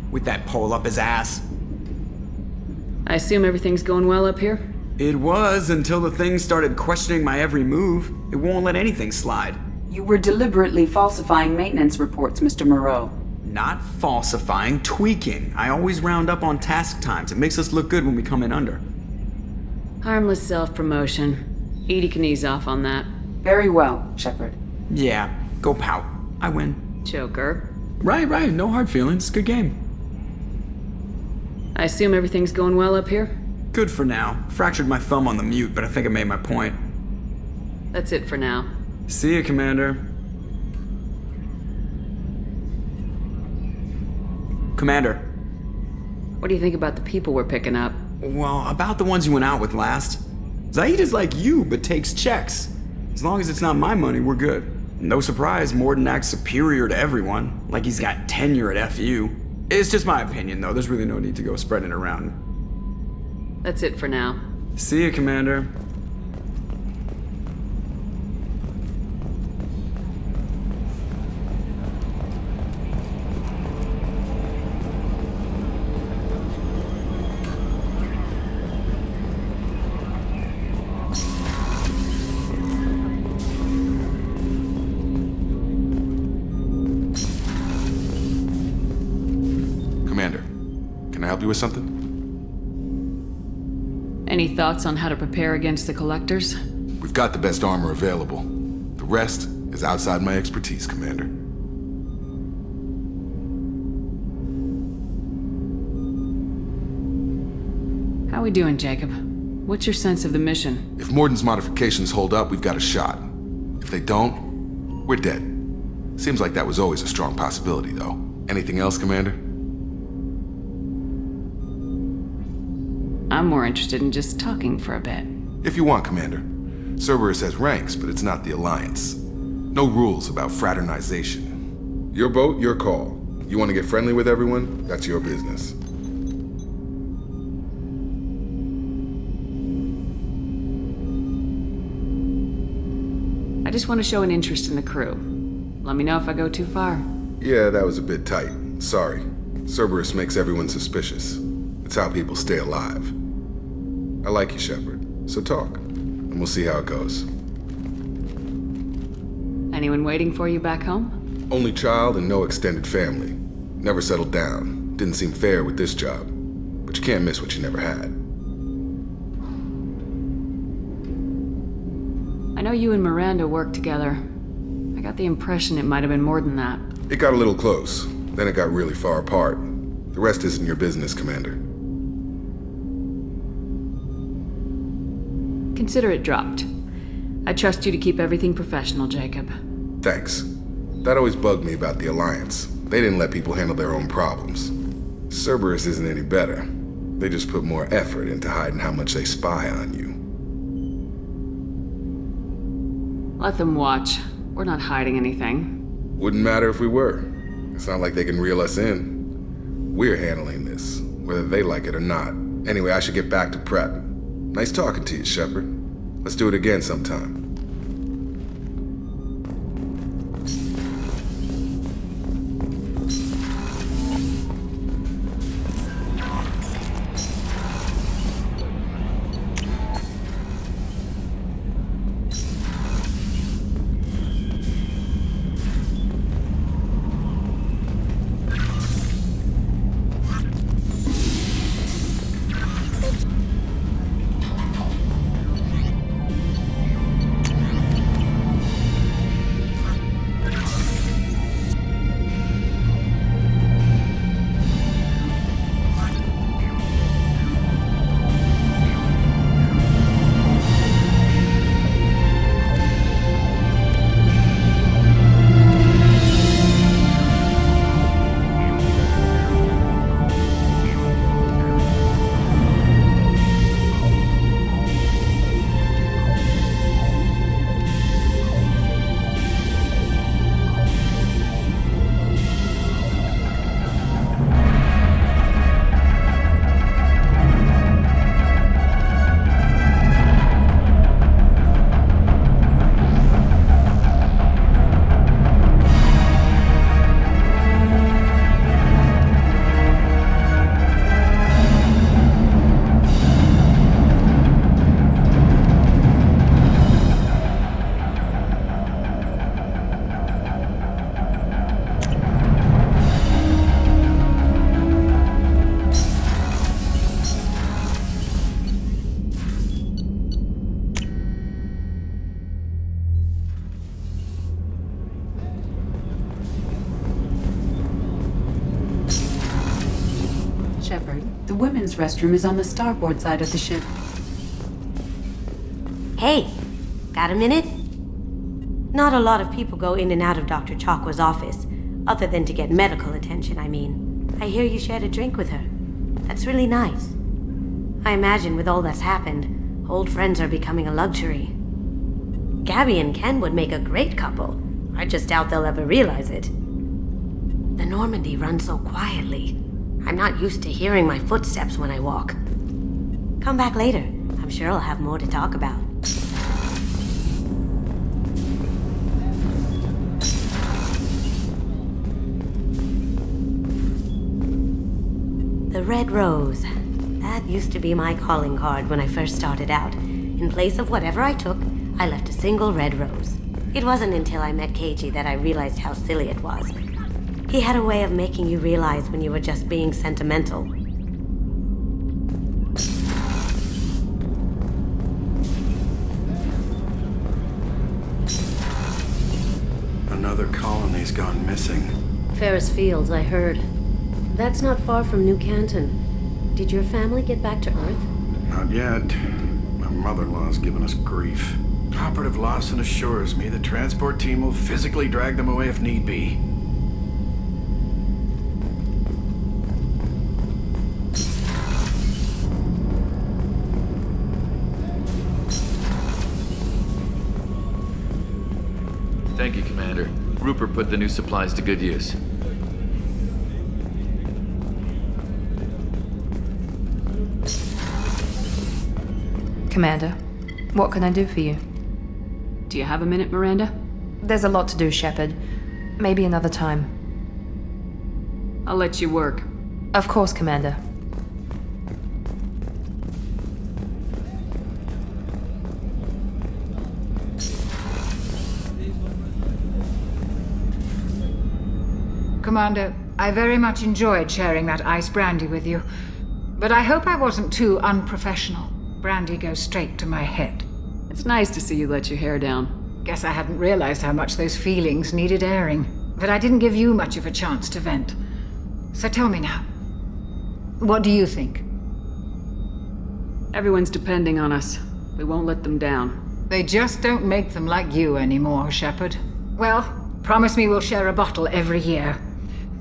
With that pole up his ass. I assume everything's going well up here? It was, until the thing started questioning my every move. It won't let anything slide. You were deliberately falsifying maintenance reports, Mr. Moreau. Not falsifying, tweaking. I always round up on task times. It makes us look good when we come in under. Harmless self-promotion. Edie can ease off on that. Very well, Shepard. Yeah, go pout. I win. Joker. Right. No hard feelings. Good game. I assume everything's going well up here? Good for now. Fractured my thumb on the mute, but I think I made my point. That's it for now. See ya, Commander. Commander. What do you think about the people we're picking up? Well, about the ones you went out with last. Zaid is like you, but takes checks. As long as it's not my money, we're good. No surprise, Morden acts superior to everyone, like he's got tenure at FU. It's just my opinion, though. There's really no need to go spreading it around. That's it for now. See you, Commander. Commander, can I help you with something? Any thoughts on how to prepare against the Collectors? We've got the best armor available. The rest is outside my expertise, Commander. How we doing, Jacob? What's your sense of the mission? If Morden's modifications hold up, we've got a shot. If they don't, we're dead. Seems like that was always a strong possibility, though. Anything else, Commander? I'm more interested in just talking for a bit. If you want, Commander. Cerberus has ranks, but it's not the Alliance. No rules about fraternization. Your boat, your call. You want to get friendly with everyone? That's your business. I just want to show an interest in the crew. Let me know if I go too far. Yeah, that was a bit tight. Sorry. Cerberus makes everyone suspicious. It's how people stay alive. I like you, Shepard. So talk, and we'll see how it goes. Anyone waiting for you back home? Only child and no extended family. Never settled down. Didn't seem fair with this job. But you can't miss what you never had. I know you and Miranda worked together. I got the impression it might have been more than that. It got a little close. Then it got really far apart. The rest isn't your business, Commander. Consider it dropped. I trust you to keep everything professional, Jacob. Thanks. That always bugged me about the Alliance. They didn't let people handle their own problems. Cerberus isn't any better. They just put more effort into hiding how much they spy on you. Let them watch. We're not hiding anything. Wouldn't matter if we were. It's not like they can reel us in. We're handling this, whether they like it or not. Anyway, I should get back to prep. Nice talking to you, Shepard. Let's do it again sometime. Shepard, the women's restroom is on the starboard side of the ship. Hey, got a minute? Not a lot of people go in and out of Dr. Chakwa's office, other than to get medical attention, I mean. I hear you shared a drink with her. That's really nice. I imagine with all that's happened, old friends are becoming a luxury. Gabby and Ken would make a great couple. I just doubt they'll ever realize it. The Normandy runs so quietly. I'm not used to hearing my footsteps when I walk. Come back later. I'm sure I'll have more to talk about. The Red Rose. That used to be my calling card when I first started out. In place of whatever I took, I left a single red rose. It wasn't until I met Keiji that I realized how silly it was. He had a way of making you realize when you were just being sentimental. Another colony's gone missing. Ferris Fields, I heard. That's not far from New Canton. Did your family get back to Earth? Not yet. My mother-in-law's given us grief. Operative Lawson assures me the transport team will physically drag them away if need be. Thank you, Commander. Rupert put the new supplies to good use. Commander, what can I do for you? Do you have a minute, Miranda? There's a lot to do, Shepard. Maybe another time. I'll let you work. Of course, Commander. Commander, I very much enjoyed sharing that ice brandy with you, but I hope I wasn't too unprofessional. Brandy goes straight to my head. It's nice to see you let your hair down. Guess I hadn't realized how much those feelings needed airing, but I didn't give you much of a chance to vent. So tell me now, what do you think? Everyone's depending on us. We won't let them down. They just don't make them like you anymore, Shepard. Well, promise me we'll share a bottle every year.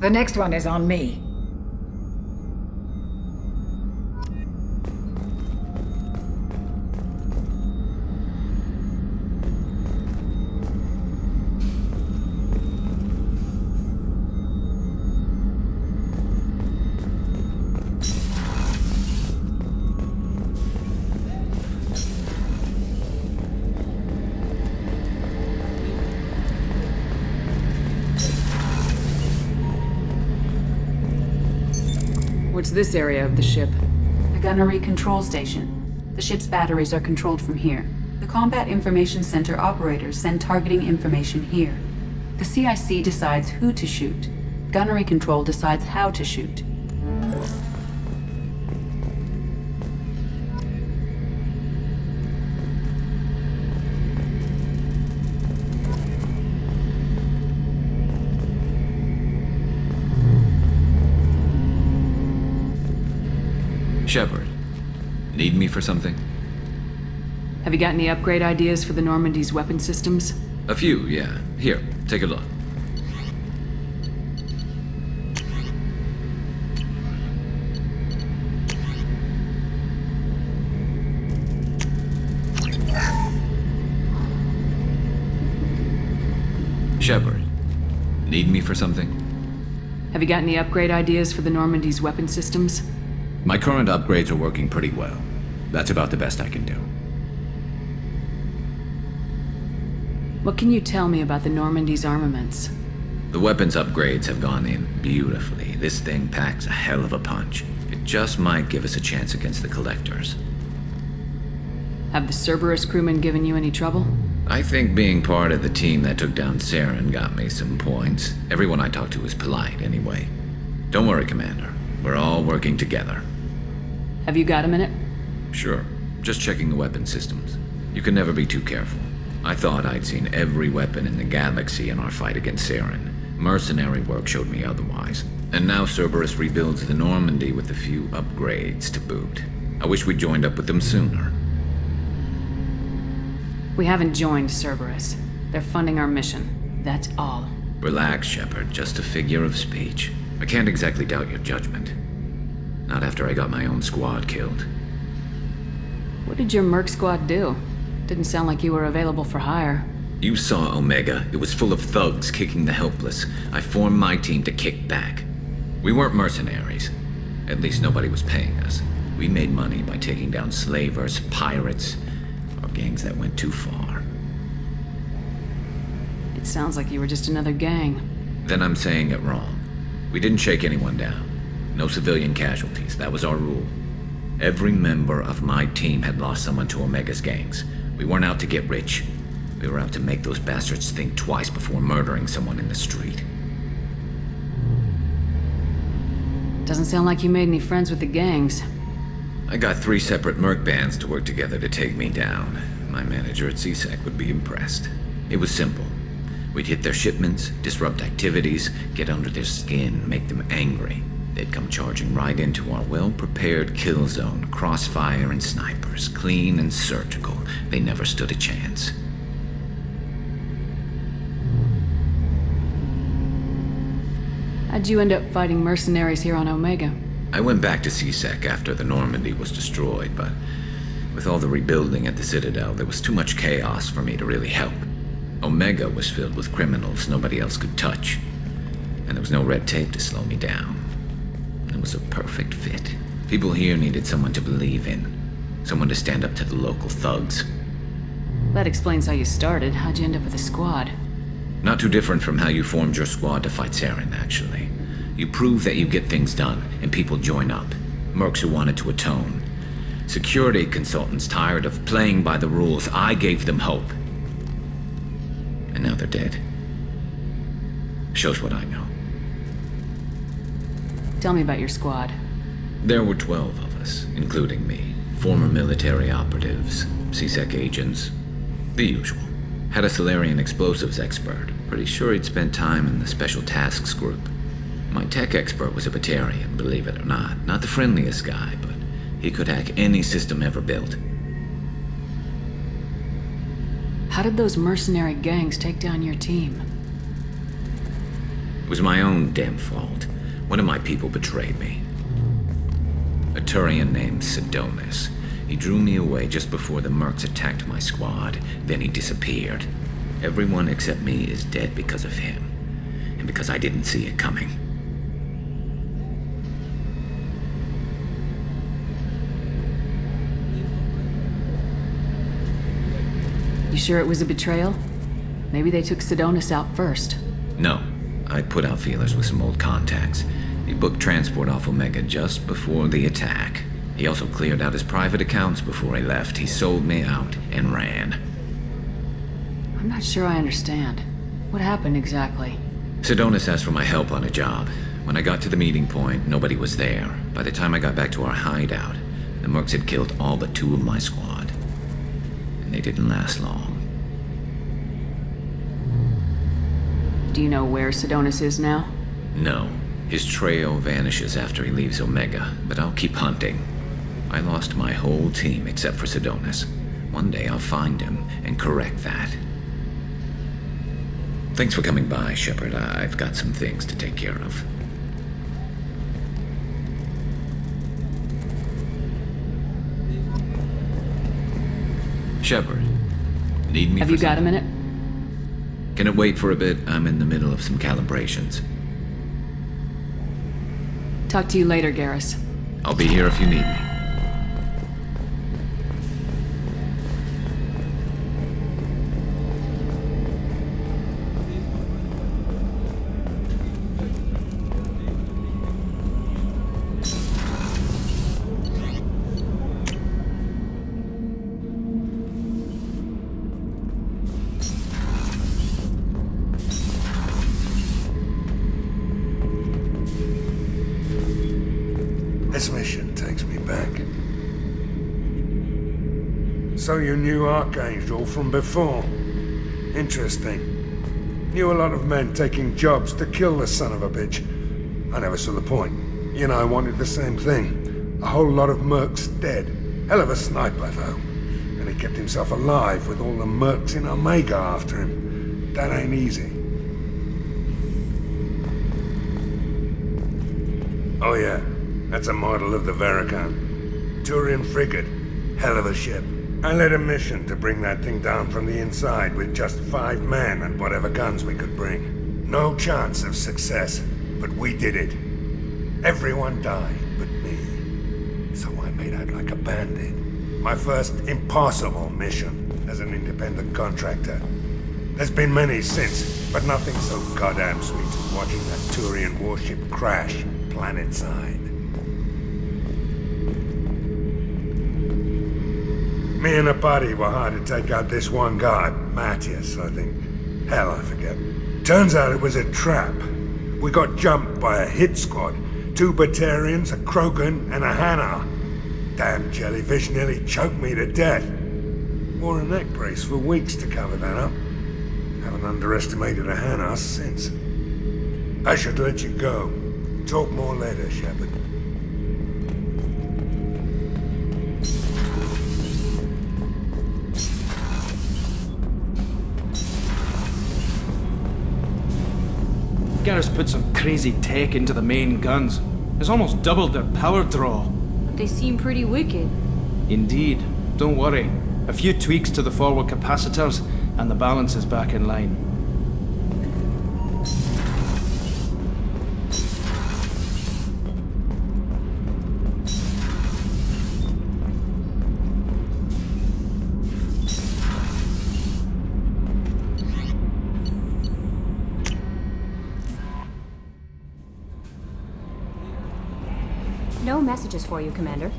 The next one is on me. What's this area of the ship? The gunnery control station. The ship's batteries are controlled from here. The Combat Information Center operators send targeting information here. The CIC decides who to shoot. Gunnery control decides how to shoot. Shepard, need me for something? Have you got any upgrade ideas for the Normandy's weapon systems? A few, yeah. Here, take a look. Shepard, need me for something? Have you got any upgrade ideas for the Normandy's weapon systems? My current upgrades are working pretty well. That's about the best I can do. What can you tell me about the Normandy's armaments? The weapons upgrades have gone in beautifully. This thing packs a hell of a punch. It just might give us a chance against the Collectors. Have the Cerberus crewmen given you any trouble? I think being part of the team that took down Saren got me some points. Everyone I talked to was polite, anyway. Don't worry, Commander. We're all working together. Have you got a minute? Sure. Just checking the weapon systems. You can never be too careful. I thought I'd seen every weapon in the galaxy in our fight against Saren. Mercenary work showed me otherwise. And now Cerberus rebuilds the Normandy with a few upgrades to boot. I wish we'd joined up with them sooner. We haven't joined Cerberus. They're funding our mission. That's all. Relax, Shepard. Just a figure of speech. I can't exactly doubt your judgment. Not after I got my own squad killed. What did your merc squad do? Didn't sound like you were available for hire. You saw Omega. It was full of thugs kicking the helpless. I formed my team to kick back. We weren't mercenaries. At least nobody was paying us. We made money by taking down slavers, pirates, or gangs that went too far. It sounds like you were just another gang. Then I'm saying it wrong. We didn't shake anyone down. No civilian casualties. That was our rule. Every member of my team had lost someone to Omega's gangs. We weren't out to get rich. We were out to make those bastards think twice before murdering someone in the street. Doesn't sound like you made any friends with the gangs. I got 3 separate merc bands to work together to take me down. My manager at CSEC would be impressed. It was simple. We'd hit their shipments, disrupt activities, get under their skin, make them angry. They'd come charging right into our well-prepared kill zone, crossfire and snipers, clean and surgical. They never stood a chance. How'd you end up fighting mercenaries here on Omega? I went back to CSEC after the Normandy was destroyed, but with all the rebuilding at the Citadel, there was too much chaos for me to really help. Omega was filled with criminals nobody else could touch, and there was no red tape to slow me down. It was a perfect fit. People here needed someone to believe in, someone to stand up to the local thugs. That explains how you started. How'd you end up with a squad? Not too different from how you formed your squad to fight Saren, actually. You prove that you get things done, and people join up. Mercs who wanted to atone. Security consultants tired of playing by the rules. I gave them hope. And now they're dead. Shows what I know. Tell me about your squad. There were 12 of us, including me. Former military operatives, CSEC agents, the usual. Had a Solarian explosives expert. Pretty sure he'd spent time in the Special Tasks group. My tech expert was a Batarian, believe it or not. Not the friendliest guy, but he could hack any system ever built. How did those mercenary gangs take down your team? It was my own damn fault. One of my people betrayed me. A Turian named Sidonis. He drew me away just before the mercs attacked my squad. Then he disappeared. Everyone except me is dead because of him. And because I didn't see it coming. You sure it was a betrayal? Maybe they took Sidonis out first. No. I put out feelers with some old contacts. He booked transport off Omega just before the attack. He also cleared out his private accounts before he left. He sold me out and ran. I'm not sure I understand. What happened exactly? Sidonis asked for my help on a job. When I got to the meeting point, nobody was there. By the time I got back to our hideout, the mercs had killed all but 2 of my squad. And they didn't last long. Do you know where Sidonis is now? No. His trail vanishes after he leaves Omega, but I'll keep hunting. I lost my whole team except for Sidonis. One day I'll find him and correct that. Thanks for coming by, Shepard. I've got some things to take care of. Shepard, need me? Have you got a minute? Can it wait for a bit? I'm in the middle of some calibrations. Talk to you later, Garrus. I'll be here if you need me. This mission takes me back. So you knew Archangel from before? Interesting. Knew a lot of men taking jobs to kill the son of a bitch. I never saw the point. You and I wanted the same thing. A whole lot of mercs dead. Hell of a sniper, though. And he kept himself alive with all the mercs in Omega after him. That ain't easy. Oh yeah. That's a model of the Veracon. Turian frigate. Hell of a ship. I led a mission to bring that thing down from the inside with just 5 men and whatever guns we could bring. No chance of success, but we did it. Everyone died but me. So I made out like a bandit. My first impossible mission as an independent contractor. There's been many since, but nothing so goddamn sweet as watching that Turian warship crash planetside. Me and a buddy were hired to take out this one guy, Matthias, I think. Hell, I forget. Turns out it was a trap. We got jumped by a hit squad. 2 Batarians, a Krogan, and a Hanar. Damn jellyfish nearly choked me to death. Wore a neck brace for weeks to cover that up. Haven't underestimated a Hanar since. I should let you go. Talk more later, Shepard. Garrus put some crazy tech into the main guns. It's almost doubled their power draw. They seem pretty wicked. Indeed. Don't worry. A few tweaks to the forward capacitors, and the balance is back in line. No messages for you, Commander.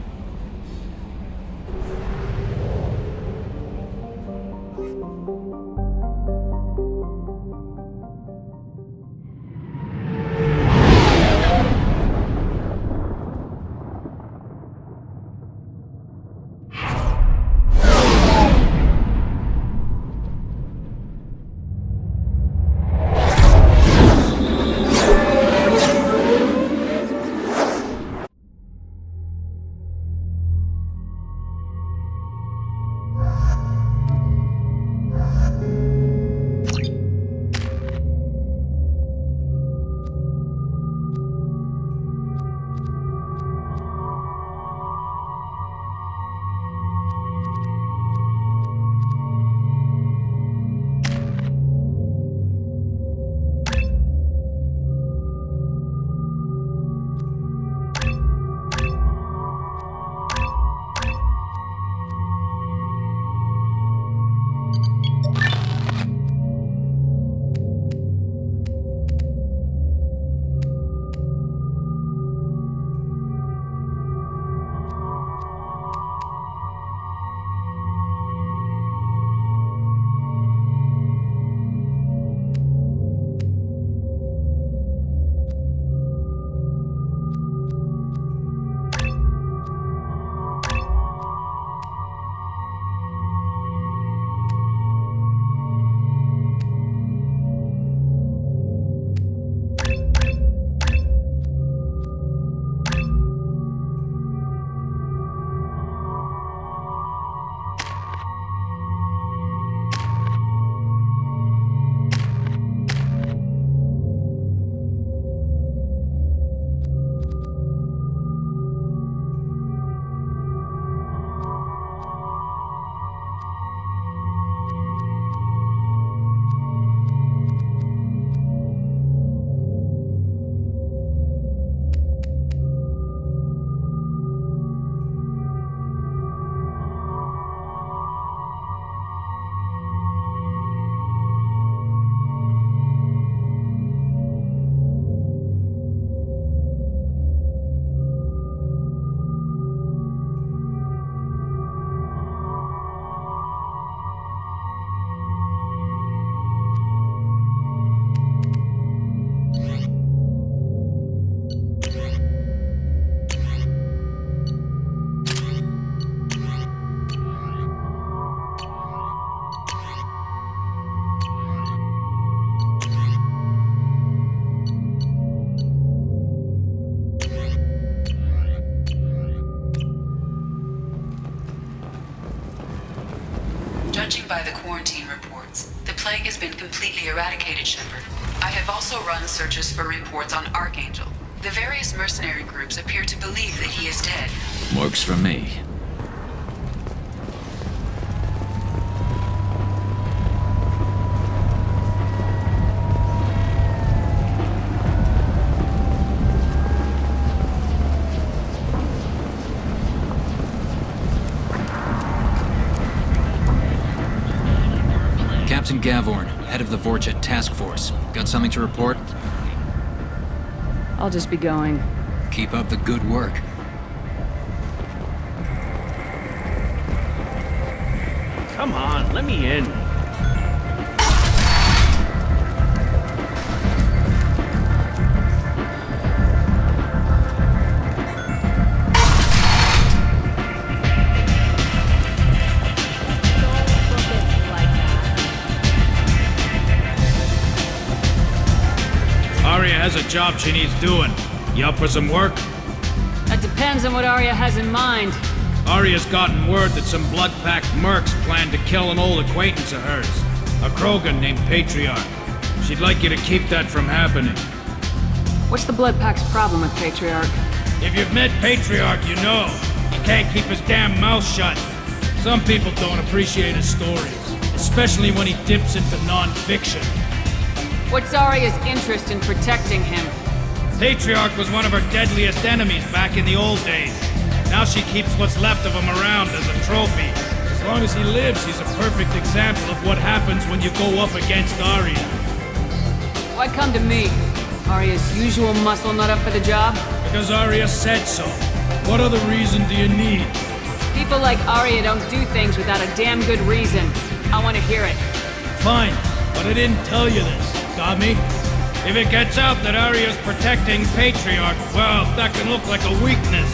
Judging by the quarantine reports, the plague has been completely eradicated, Shepard. I have also run searches for reports on Archangel. The various mercenary groups appear to believe that he is dead. Works for me. Captain Gavorn, head of the Vorjet Task Force. Got something to report? I'll just be going. Keep up the good work. Come on, let me in. Arya has a job she needs doing. You up for some work? That depends on what Arya has in mind. Arya's gotten word that some blood-packed mercs plan to kill an old acquaintance of hers, a Krogan named Patriarch. She'd like you to keep that from happening. What's the Blood Pack's problem with Patriarch? If you've met Patriarch, you know. He can't keep his damn mouth shut. Some people don't appreciate his stories, especially when he dips into non-fiction. What's Arya's interest in protecting him? Patriarch was one of her deadliest enemies back in the old days. Now she keeps what's left of him around as a trophy. As long as he lives, he's a perfect example of what happens when you go up against Arya. Why come to me? Arya's usual muscle not up for the job? Because Arya said so. What other reason do you need? People like Arya don't do things without a damn good reason. I want to hear it. Fine, but I didn't tell you this. Got me? If it gets out that Arya's protecting Patriarch, well, that can look like a weakness.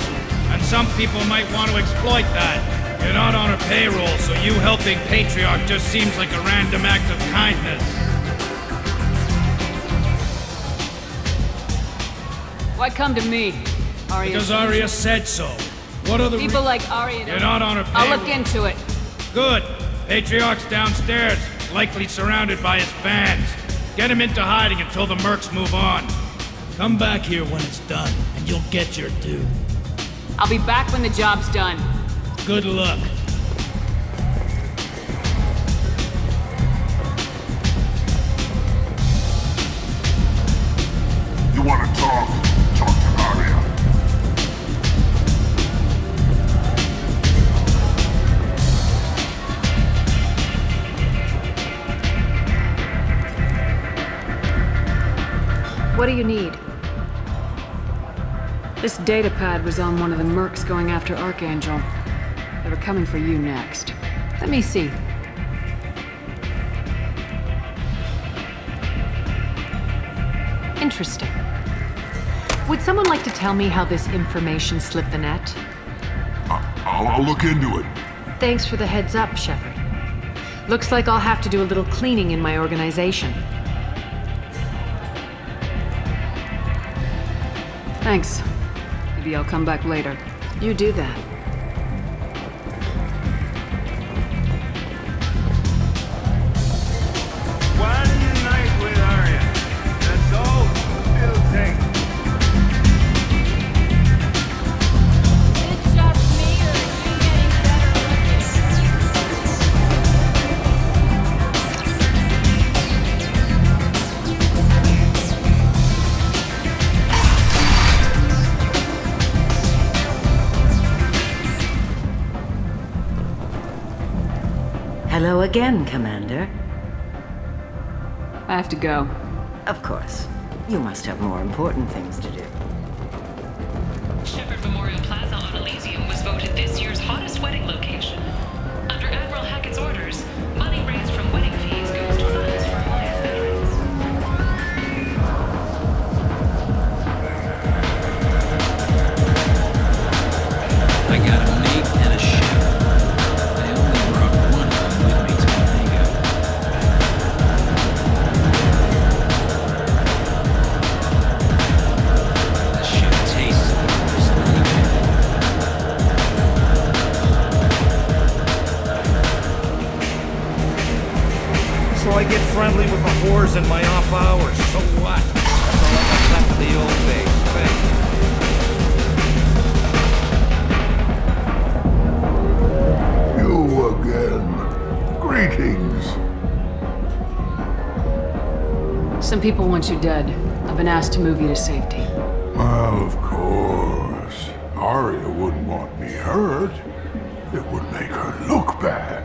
And some people might want to exploit that. You're not on her payroll, so you helping Patriarch just seems like a random act of kindness. Why come to me? Arya? Because Arya said so. What other people like Arya? You're not on her payroll. I'll look into it. Good. Patriarch's downstairs, likely surrounded by his fans. Get him into hiding until the mercs move on. Come back here when it's done, and you'll get your due. I'll be back when the job's done. Good luck. You want to talk? Talk to Arya. What do you need? This data pad was on one of the mercs going after Archangel. They were coming for you next. Let me see. Interesting. Would someone like to tell me how this information slipped the net? I'll look into it. Thanks for the heads up, Shepard. Looks like I'll have to do a little cleaning in my organization. Thanks. Maybe I'll come back later. You do that. One night with Arya. That's all it'll take. It's just me, or are you getting better Hello again, Commander. I have to go. Of course. You must have more important things to do. Shepard Memorial Plaza on Elysium was voted this year's hottest wedding location. Under Admiral Hackett's orders, money raised from wedding fees goes to funds for Alliance veterans. I got a mate and a ship. I only brought one of them with me to Renegade. The ship tastes worse than anything. So I get friendly with the whores in my off hours. So what? That's all I got left of the old days. Thank you. You again. Greetings. Some people want you dead. I've been asked to move you to safety. Well, of course. Arya wouldn't want me hurt. It would make her look bad.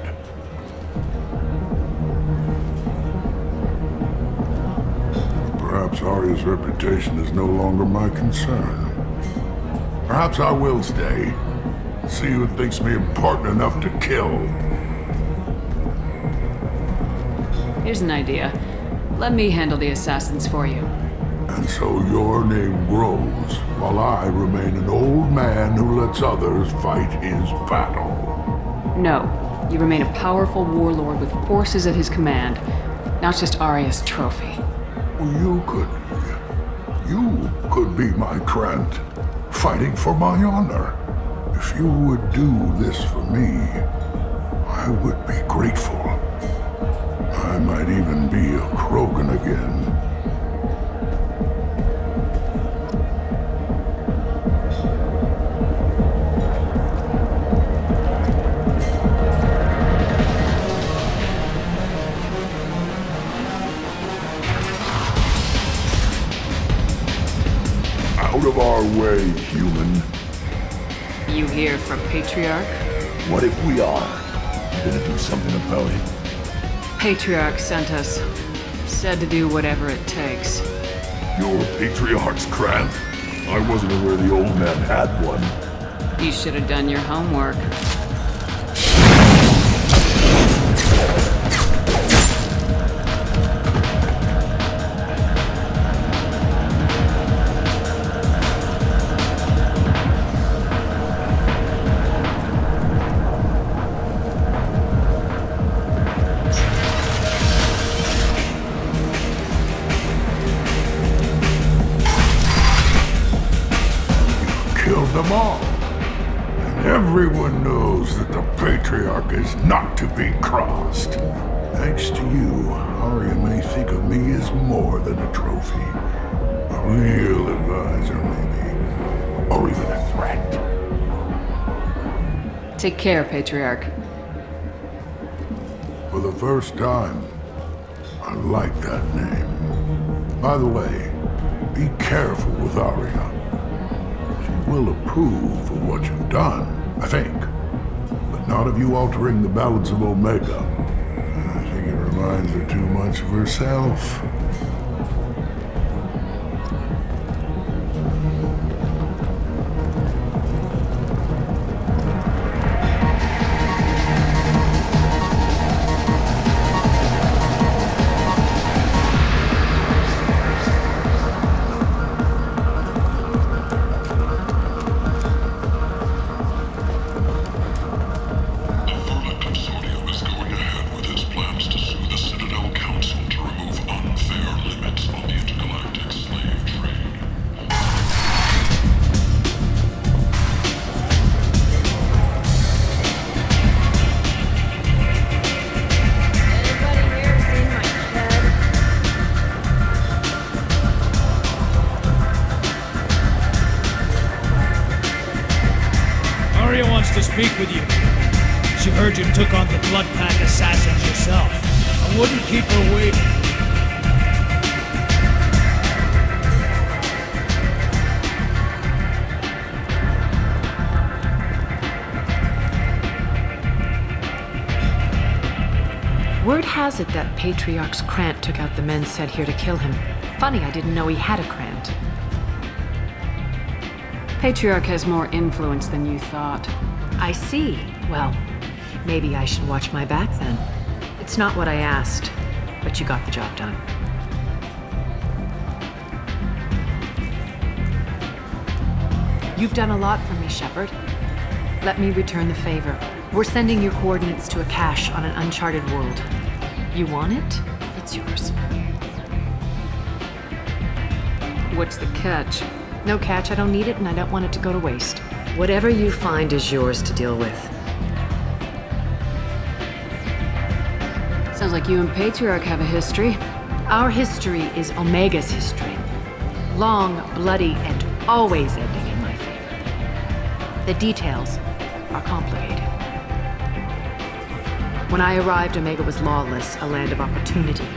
Perhaps Arya's reputation is no longer my concern. Perhaps I will stay. See who thinks me important enough to kill. Here's an idea. Let me handle the assassins for you. And so your name grows, while I remain an old man who lets others fight his battle. No. You remain a powerful warlord with forces at his command, not just Arya's trophy. You could be my Trent, fighting for my honor. If you would do this for me, I would be grateful. I might even be a Krogan again. Out of our way, human. You here for Patriarch? What if we are? You gonna do something about it? Patriarch sent us. Said to do whatever it takes. You're Patriarch's Krant? I wasn't aware the old man had one. You should have done your homework. Them all. And everyone knows that the Patriarch is not to be crossed. Thanks to you, Arya may think of me as more than a trophy. A real advisor, maybe. Or even a threat. Take care, Patriarch. For the first time, I like that name. By the way, be careful with Arya. Will approve of what you've done, I think. But not of you altering the balance of Omega. I think it reminds her too much of herself. To speak with you. She heard you took on the Blood Pack assassins yourself. I wouldn't keep her waiting. Word has it that Patriarch's Krant took out the men sent here to kill him. Funny, I didn't know he had a Krant. Patriarch has more influence than you thought. I see. Well, maybe I should watch my back then. It's not what I asked, but you got the job done. You've done a lot for me, Shepard. Let me return the favor. We're sending your coordinates to a cache on an uncharted world. You want it? It's yours. What's the catch? No catch, I don't need it, and I don't want it to go to waste. Whatever you find is yours to deal with. Sounds like you and Patriarch have a history. Our history is Omega's history. Long, bloody, and always ending in my favor. The details are complicated. When I arrived, Omega was lawless, a land of opportunity.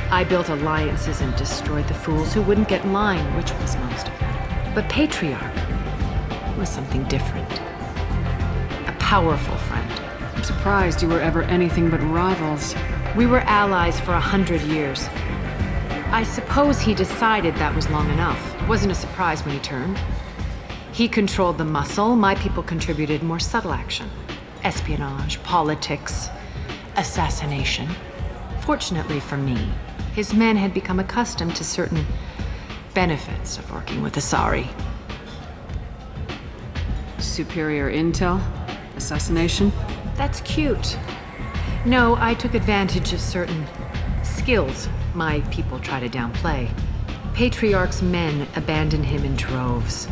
I built alliances and destroyed the fools who wouldn't get in line, which was most of them. But Patriarch was something different. A powerful friend. I'm surprised you were ever anything but rivals. We were allies for 100 years. I suppose he decided that was long enough. It wasn't a surprise when he turned. He controlled the muscle, my people contributed more subtle action. Espionage, politics, assassination. Fortunately for me, his men had become accustomed to certain benefits of working with Asari. Superior intel? Assassination? That's cute. No, I took advantage of certain skills my people try to downplay. Patriarch's men abandoned him in droves.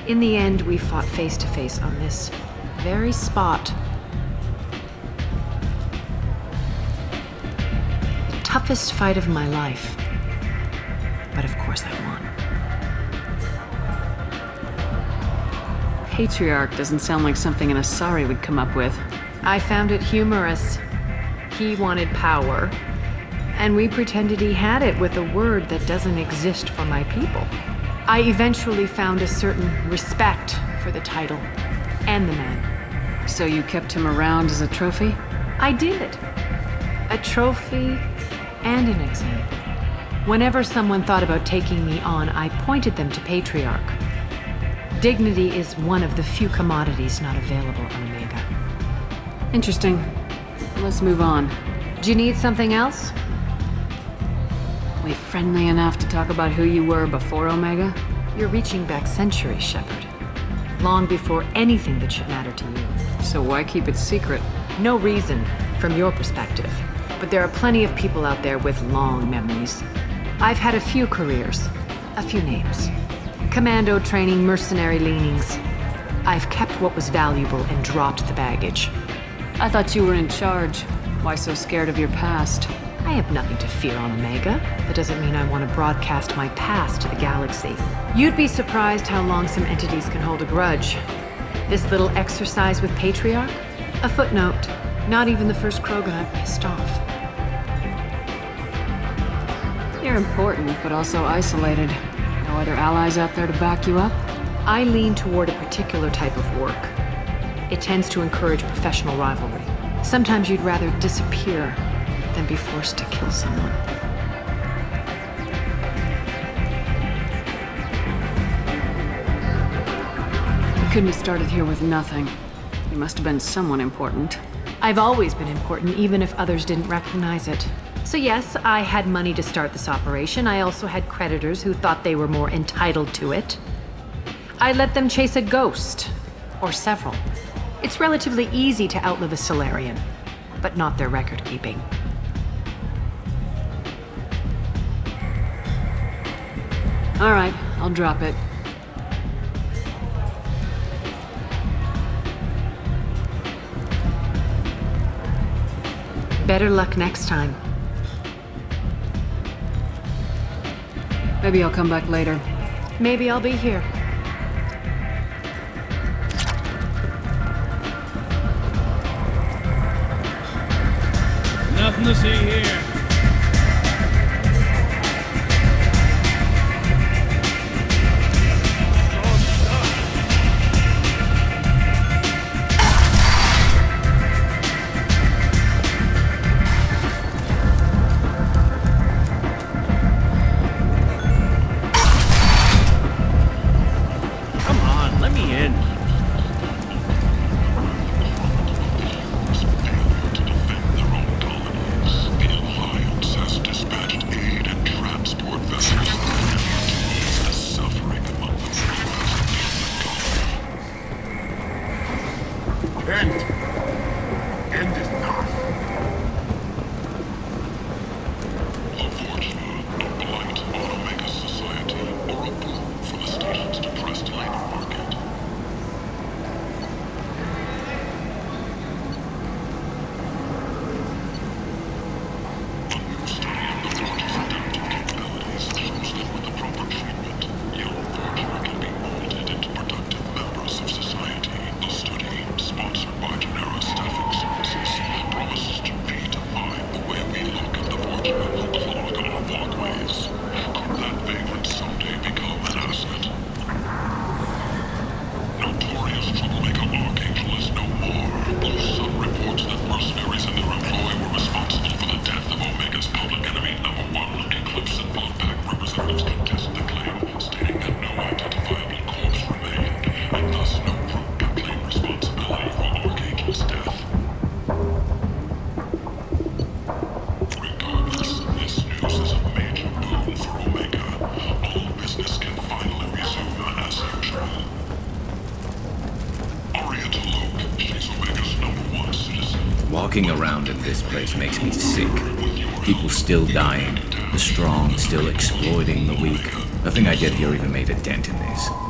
In the end, we fought face to face on this very spot. The toughest fight of my life. But of course I won. Patriarch doesn't sound like something an Asari would come up with. I found it humorous. He wanted power, and we pretended he had it with a word that doesn't exist for my people. I eventually found a certain respect for the title and the man. So you kept him around as a trophy? I did. A trophy and an example. Whenever someone thought about taking me on, I pointed them to Patriarch. Dignity is one of the few commodities not available on Omega. Interesting. Let's move on. Do you need something else? We friendly enough to talk about who you were before Omega? You're reaching back centuries, Shepard. Long before anything that should matter to you. So why keep it secret? No reason, from your perspective. But there are plenty of people out there with long memories. I've had a few careers, a few names. Commando training, mercenary leanings. I've kept what was valuable and dropped the baggage. I thought you were in charge. Why so scared of your past? I have nothing to fear on Omega. That doesn't mean I want to broadcast my past to the galaxy. You'd be surprised how long some entities can hold a grudge. This little exercise with Patriarch? A footnote. Not even the first Krogan I've pissed off. You're important, but also isolated. No other allies out there to back you up? I lean toward a particular type of work. It tends to encourage professional rivalry. Sometimes you'd rather disappear than be forced to kill someone. You couldn't have started here with nothing. You must have been someone important. I've always been important, even if others didn't recognize it. So yes, I had money to start this operation. I also had creditors who thought they were more entitled to it. I let them chase a ghost, or several. It's relatively easy to outlive a Solarian, but not their record-keeping. All right, I'll drop it. Better luck next time. Maybe I'll come back later. Maybe I'll be here. Nothing to see here. Walking around in this place makes me sick. People still dying, the strong still exploiting the weak. Nothing I did here even made a dent in this.